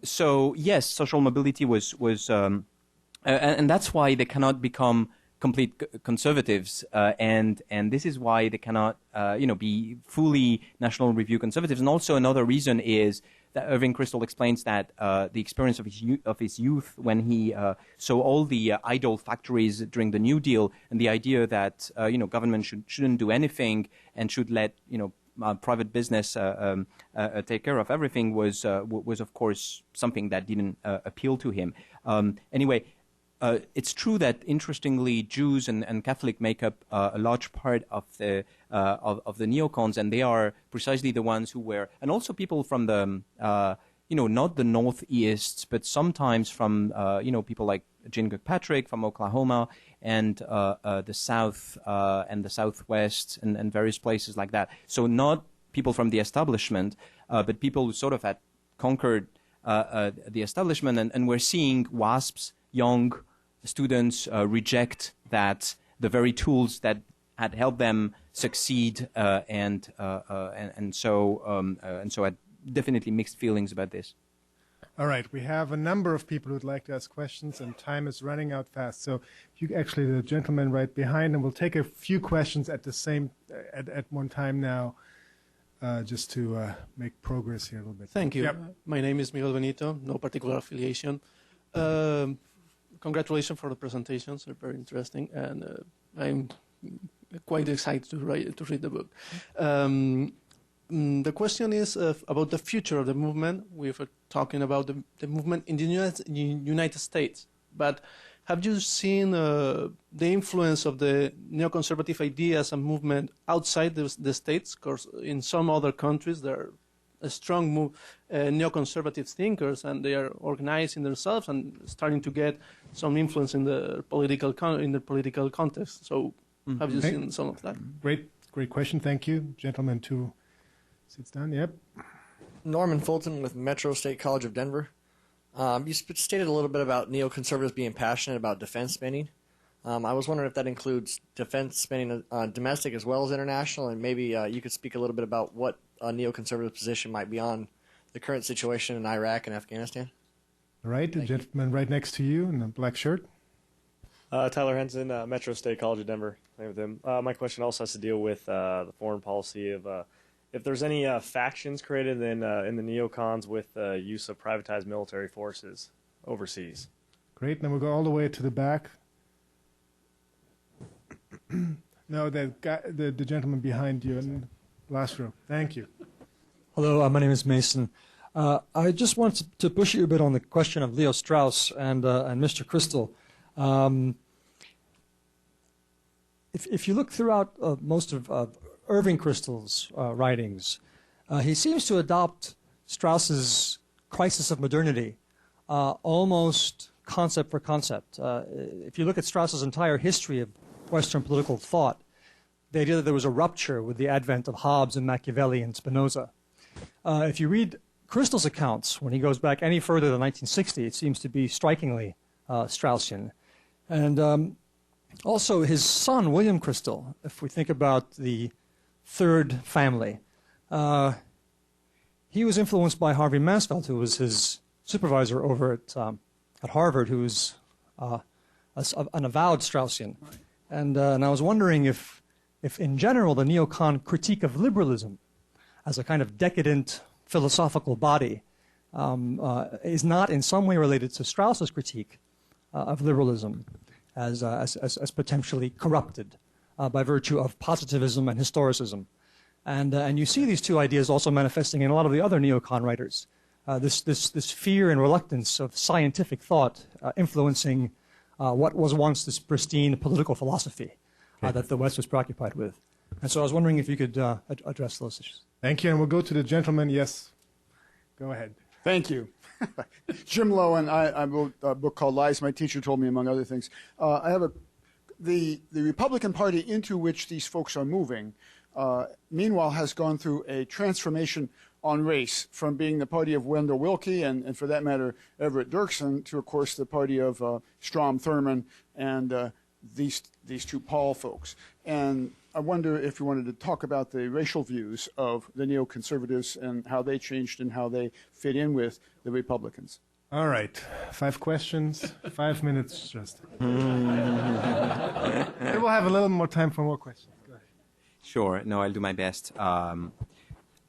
So yes, social mobility was and that's why they cannot become complete conservatives, and this is why they cannot be fully National Review conservatives. And also another reason is Irving Kristol explains that the experience of his youth when he saw all the idol factories during the New Deal, and the idea that government shouldn't do anything and should let private business take care of everything was of course something that didn't appeal to him. Anyway. It's true that, interestingly, Jews and Catholic make up a large part of the neocons, and they are precisely the ones who were, and also people from the, not the Northeists, but sometimes from, people like Jane Kirkpatrick from Oklahoma and the South and the Southwest and various places like that. So not people from the establishment, but people who sort of had conquered the establishment, and we're seeing WASPs, young students reject the very tools that had helped them succeed, and so had definitely mixed feelings about this. All right, we have a number of people who'd like to ask questions, and time is running out fast. So, if you actually, the gentleman right behind, and we'll take a few questions at the same at one time now, just to make progress here a little bit. Thank you. Yep. My name is Miguel Benito. No particular affiliation. Congratulations for the presentations; they're very interesting, and I'm quite excited to read the book. The question is about the future of the movement. We were talking about the movement in the United States, but have you seen the influence of the neoconservative ideas and movement outside the States? Because in some other countries there are a strong neoconservative thinkers, and they are organizing themselves and starting to get some influence in the political context. So, have you seen some of that? Great question. Thank you, gentlemen. Two sits down. Yep. Norman Fulton with Metro State College of Denver. You stated a little bit about neoconservatives being passionate about defense spending. I was wondering if that includes defense spending domestic as well as international, and maybe you could speak a little bit about what a neoconservative position might be on the current situation in Iraq and Afghanistan. All right, the gentleman right next to you in the black shirt. Tyler Henson, Metro State College of Denver. I'm with him. My question also has to deal with the foreign policy of if there's any factions created in the neocons with use of privatized military forces overseas. Great. Then we'll go all the way to the back. No, the gentleman behind you in the last row. Thank you. Hello, my name is Mason. I just wanted to push you a bit on the question of Leo Strauss and Mr. Kristol. If you look throughout most of Irving Kristol's writings, he seems to adopt Strauss's crisis of modernity, almost concept for concept. If you look at Strauss's entire history of Western political thought, the idea that there was a rupture with the advent of Hobbes and Machiavelli and Spinoza. If you read Kristol's accounts, when he goes back any further than 1960, it seems to be strikingly Straussian. And also his son, William Kristol, if we think about the third family, he was influenced by Harvey Mansfield, who was his supervisor over at Harvard, who was an avowed Straussian. Right. And I was wondering if in general the neocon critique of liberalism as a kind of decadent philosophical body is not in some way related to Strauss's critique of liberalism as potentially corrupted by virtue of positivism and historicism. And you see these two ideas also manifesting in a lot of the other neocon writers. This fear and reluctance of scientific thought influencing what was once this pristine political philosophy that the West was preoccupied with. And so I was wondering if you could address those issues. Thank you, and we'll go to the gentleman. Yes, go ahead. Thank you. Jim Lowen, I wrote a book called Lies My Teacher Told Me, among other things. I have the Republican Party into which these folks are moving, meanwhile, has gone through a transformation on race, from being the party of Wendell Willkie and for that matter, Everett Dirksen, to, of course, the party of Strom Thurmond and these two Paul folks. And I wonder if you wanted to talk about the racial views of the neoconservatives and how they changed and how they fit in with the Republicans. All right. 5 questions, 5 minutes just. Then we'll have a little more time for more questions. Go ahead. Sure. No, I'll do my best.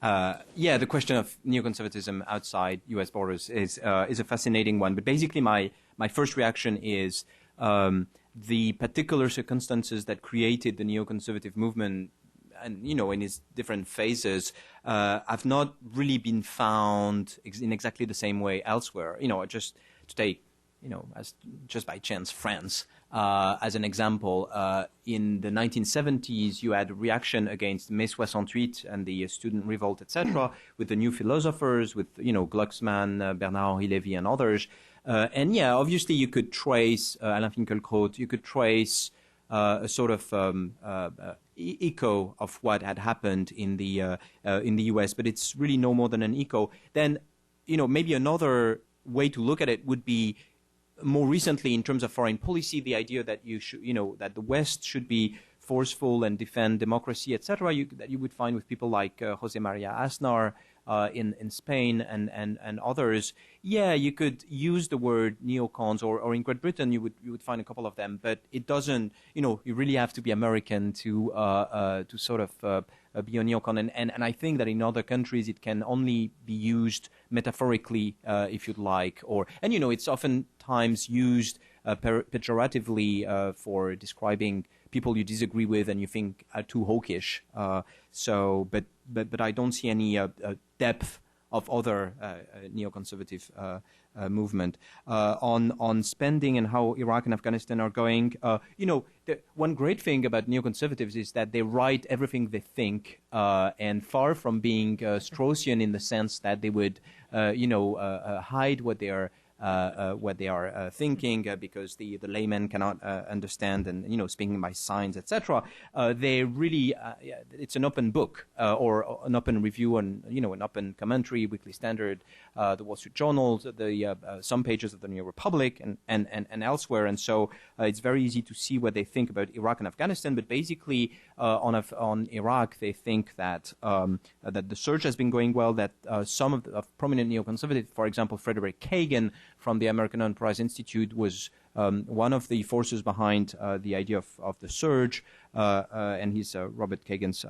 Yeah, the question of neoconservatism outside U.S. borders is a fascinating one. But basically, my first reaction is the particular circumstances that created the neoconservative movement, and in its different phases, have not really been found in exactly the same way elsewhere. Just to take, as just by chance, France as an example. In the 1970s, you had a reaction against Mai 68 and the student revolt, etc., with the new philosophers, with Glucksmann, Bernard-Henri Lévy, and others. And yeah, obviously, you could trace Alain Finkielkraut. You could trace a sort of echo of what had happened in the U.S., but it's really no more than an echo. Then, maybe another way to look at it would be more recently, in terms of foreign policy, the idea that you should, that the West should be forceful and defend democracy, etc., that you would find with people like José María Aznar in Spain and others. Yeah, you could use the word neocons, or in Great Britain you would find a couple of them, but it doesn't. You really have to be American to sort of be a neocon, and I think that in other countries it can only be used metaphorically, if you'd like, and it's oftentimes used pejoratively for describing people you disagree with and you think are too hawkish. But I don't see any depth of other neoconservative movement on spending and how Iraq and Afghanistan are going. One great thing about neoconservatives is that they write everything they think, and far from being Straussian in the sense that they would, hide what they are thinking, because the layman cannot understand, and speaking by signs, etc. They really it's an open book, or an open review, and an open commentary, Weekly Standard, the Wall Street Journal, the some pages of the New Republic, and elsewhere, and so it's very easy to see what they think about Iraq and Afghanistan. But basically, on Iraq, they think that that the surge has been going well, that some of prominent neoconservatives, for example, Frederick Kagan from the American Enterprise Institute, was one of the forces behind the idea of the surge, and he's Robert Kagan's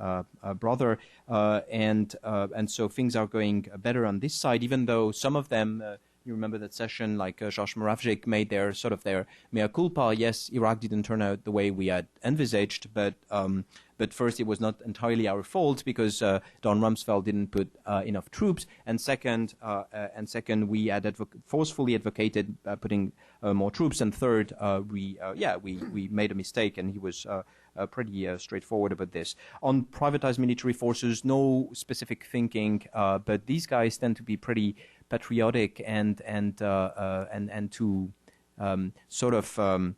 brother, and so things are going better on this side, even though some of them. You remember that session, like Georges Moravcsik made their mea culpa. Yes, Iraq didn't turn out the way we had envisaged, but first, it was not entirely our fault, because Don Rumsfeld didn't put enough troops, and second, we had forcefully advocated putting more troops, and third, we made a mistake, and he was pretty straightforward about this. On privatized military forces, no specific thinking, but these guys tend to be pretty patriotic and to sort of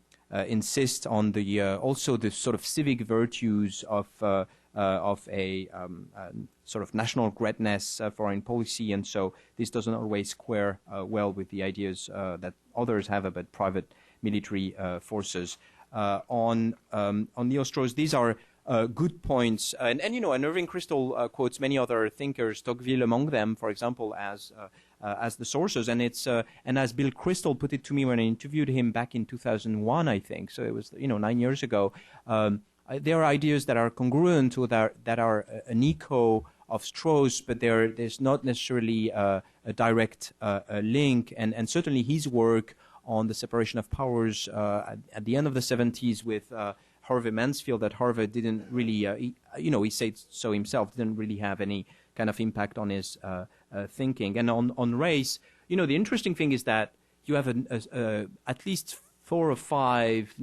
insist on the also the sort of civic virtues of a sort of national greatness foreign policy, and so this doesn't always square well with the ideas that others have about private military forces. On Neo-Strauss, these are good points, and Irving Kristol quotes many other thinkers, Tocqueville among them, for example, as the sources, and it's and as Bill Kristol put it to me when I interviewed him back in 2001, I think, so it was 9 years ago. There are ideas that are congruent or that are an echo of Strauss, but there's not necessarily a direct link, and certainly his work on the separation of powers at the end of the 70s with Harvey Mansfield at Harvard didn't really, he said so himself, didn't really have any kind of impact on his thinking. And on race, the interesting thing is that you have at least 4 or 5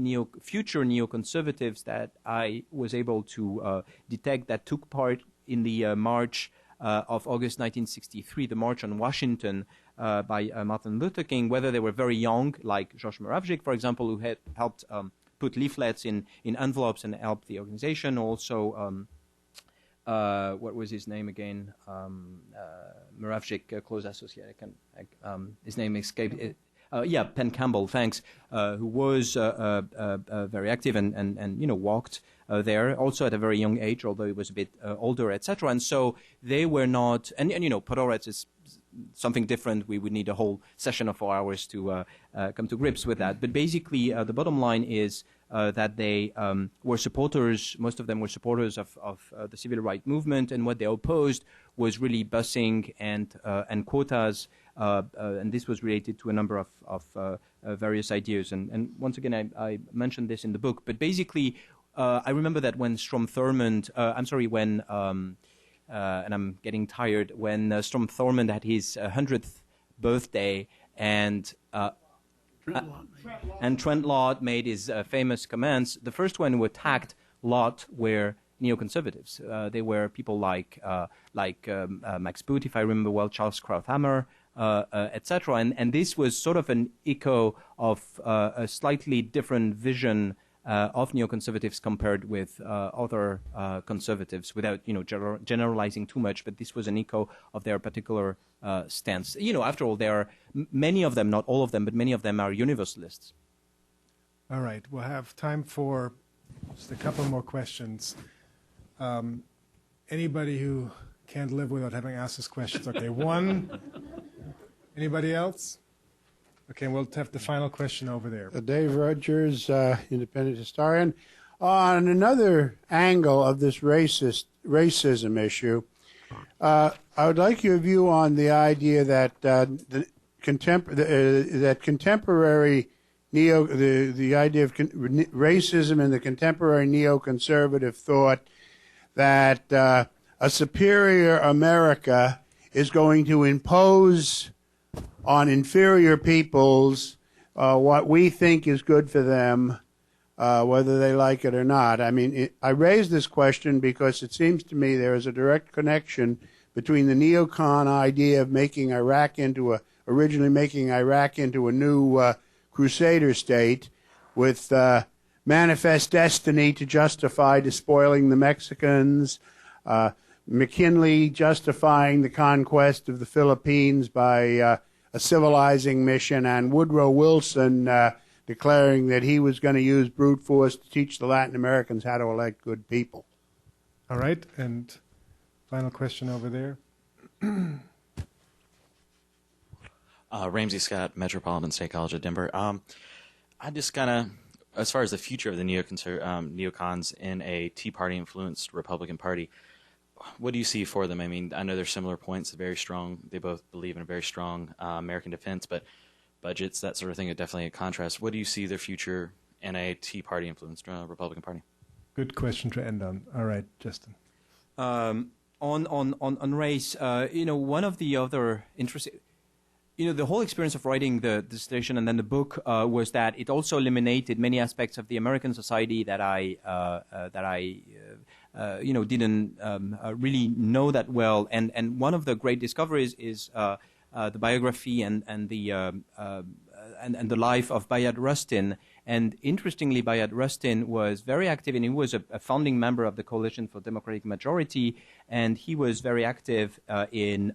future neoconservatives that I was able to detect that took part in the march of August 1963, the March on Washington by Martin Luther King, whether they were very young, like Georges Moravcsik, for example, who had helped put leaflets in envelopes and helped the organization. Also, what was his name again? Moravcsik, close associate. His name escaped. Penn Campbell, thanks, who was very active and walked there, also at a very young age, although he was a bit older, etc. And so they were not, and Podhoretz is something different. We would need a whole session of 4 hours to come to grips with that. But basically, the bottom line is that they were supporters, most of them were supporters of the civil rights movement, and what they opposed was really busing and quotas, and this was related to a number of various ideas. And once again, I mentioned this in the book, but basically, I remember that when Strom Thurmond, and I'm getting tired, when Strom Thurmond had his 100th birthday, and Trent Lott made his famous comments, the first one who attacked Lott were neoconservatives. They were people like Max Boot, if I remember well, Charles Krauthammer, etc. And this was sort of an echo of a slightly different vision of neoconservatives compared with other conservatives, without generalizing too much. But this was an echo of their particular stance. After all, there are many of them, not all of them, but many of them are universalists. All right, we'll have time for just a couple more questions. Anybody who can't live without having asked this questions? Okay, one. Anybody else? Okay, we'll have the final question over there. Dave Rogers, independent historian. On another angle of this racism issue, I would like your view on the idea that the contemporary the idea of racism in the contemporary neoconservative thought that a superior America is going to impose on inferior peoples what we think is good for them, whether they like it or not. I mean, I raise this question because it seems to me there is a direct connection between the neocon idea of making Iraq into originally making Iraq into a new crusader state with manifest destiny to justify despoiling the Mexicans, McKinley justifying the conquest of the Philippines by a civilizing mission, and Woodrow Wilson declaring that he was going to use brute force to teach the Latin Americans how to elect good people. All right, and final question over there. Ramsey Scott, Metropolitan State College of Denver. I just kind of, as far as the future of the neocons in a Tea Party-influenced Republican Party, what do you see for them? I mean, I know there's similar points, very strong. They both believe in a very strong American defense, but budgets, that sort of thing, are definitely a contrast. What do you see their future in a Tea Party-influenced Republican Party? Good question to end on. All right, Justin. On race, one of the other interesting, the whole experience of writing the dissertation and then the book was that it also eliminated many aspects of the American society that I didn't really know that well. And one of the great discoveries is the biography and the life of Bayard Rustin. And interestingly, Bayard Rustin was very active, and he was a founding member of the Coalition for Democratic Majority, and he was very active in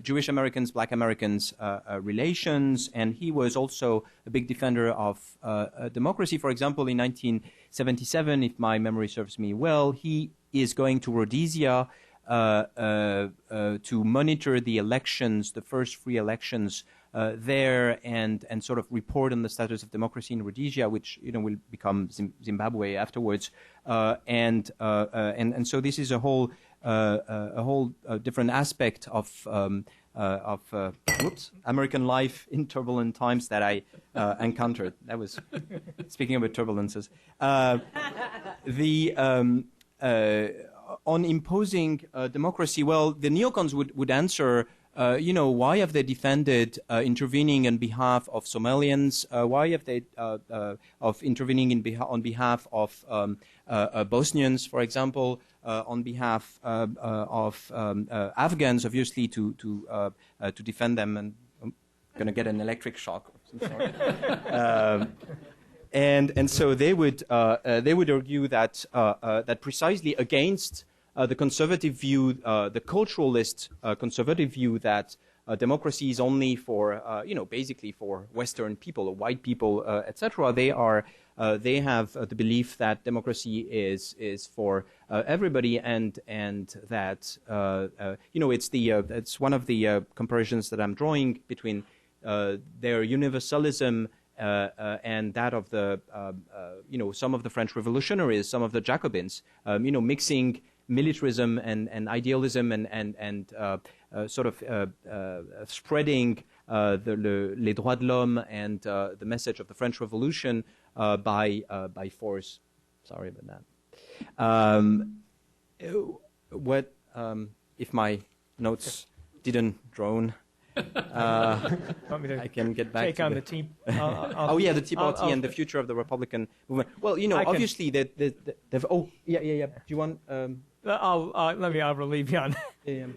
Jewish Americans, Black Americans relations, and he was also a big defender of democracy. For example, in 1977, if my memory serves me well, he is going to Rhodesia to monitor the elections, the first free elections there, and sort of report on the status of democracy in Rhodesia, which will become Zimbabwe afterwards, and so this is a whole different aspect of American life in turbulent times that I encountered. That was speaking about turbulences. On imposing democracy, well, the neocons would answer, why have they defended intervening on behalf of Somalians? Why have they of intervening on behalf of Bosnians, for example, on behalf of Afghans, obviously to defend them? And I'm going to get an electric shock of some sort. And so they would argue that that precisely against the conservative view, the culturalist conservative view that democracy is only for basically for Western people or white people, etc. They have the belief that democracy is for everybody, and that it's one of the comparisons that I'm drawing between their universalism and that of the, some of the French revolutionaries, some of the Jacobins, mixing militarism and idealism and sort of spreading les droits de l'homme and the message of the French Revolution by force. Sorry about that. What if my notes didn't drone? I can get back take to on the Tea. the Tea Party and the future of the Republican movement. Well, obviously that. Do you want? I'll relieve you on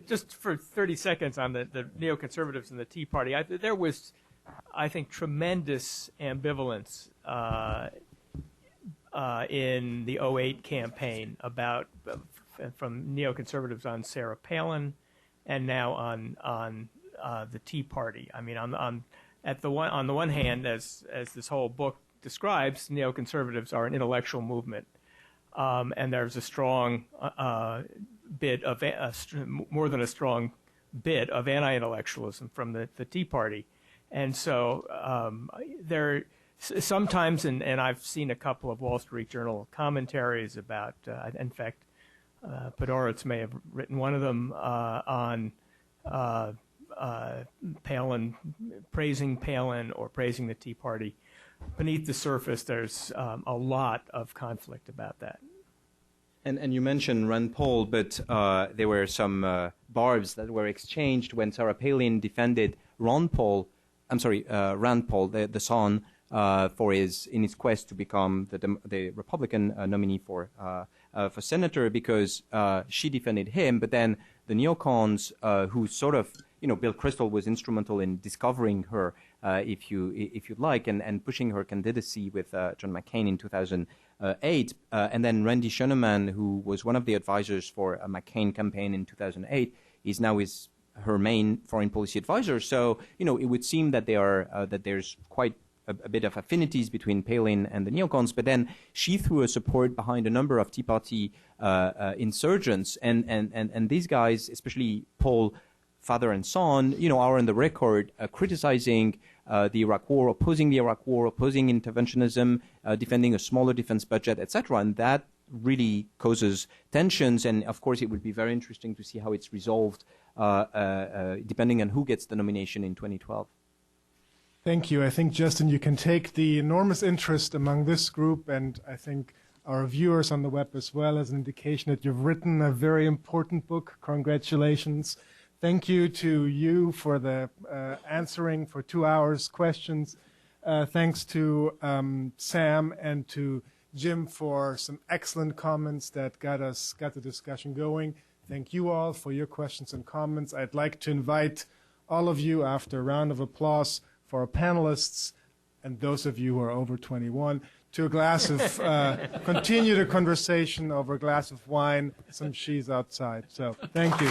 just for 30 seconds on the neoconservatives and the Tea Party. There was, I think, tremendous ambivalence in the 2008 campaign from neoconservatives on Sarah Palin, and now on the Tea Party. I mean, on the one hand, as this whole book describes, neoconservatives are an intellectual movement. And there's a strong bit of more than a strong bit of anti-intellectualism from the Tea Party, and so there sometimes, and I've seen a couple of Wall Street Journal commentaries about. In fact, Podhoretz may have written one of them on Palin, praising Palin or praising the Tea Party. Beneath the surface, there's a lot of conflict about that. And you mentioned Rand Paul, but there were some barbs that were exchanged when Sarah Palin defended Rand Paul, the son, in his quest to become the Republican nominee for senator, because she defended him. But then the neocons, who sort of, Bill Kristol was instrumental in discovering her, if you'd like, and pushing her candidacy with John McCain in 2008, and then Randy Schoenemann, who was one of the advisors for a McCain campaign in 2008, is now her main foreign policy advisor. So it would seem that there's quite a bit of affinities between Palin and the neocons, but then she threw her support behind a number of Tea Party insurgents, and these guys, especially Paul, father and son, are on the record criticizing the Iraq War, opposing the Iraq War, opposing interventionism, defending a smaller defense budget, etc. And that really causes tensions. And of course, it would be very interesting to see how it's resolved, depending on who gets the nomination in 2012. Thank you. I think, Justin, you can take the enormous interest among this group, and I think our viewers on the web as well, as an indication that you've written a very important book. Congratulations. Thank you to you for the answering for 2 hours questions. Thanks to Sam and to Jim for some excellent comments that got the discussion going. Thank you all for your questions and comments. I'd like to invite all of you, after a round of applause for our panelists and those of you who are over 21, to a glass of, continue the conversation over a glass of wine, some cheese outside. So thank you.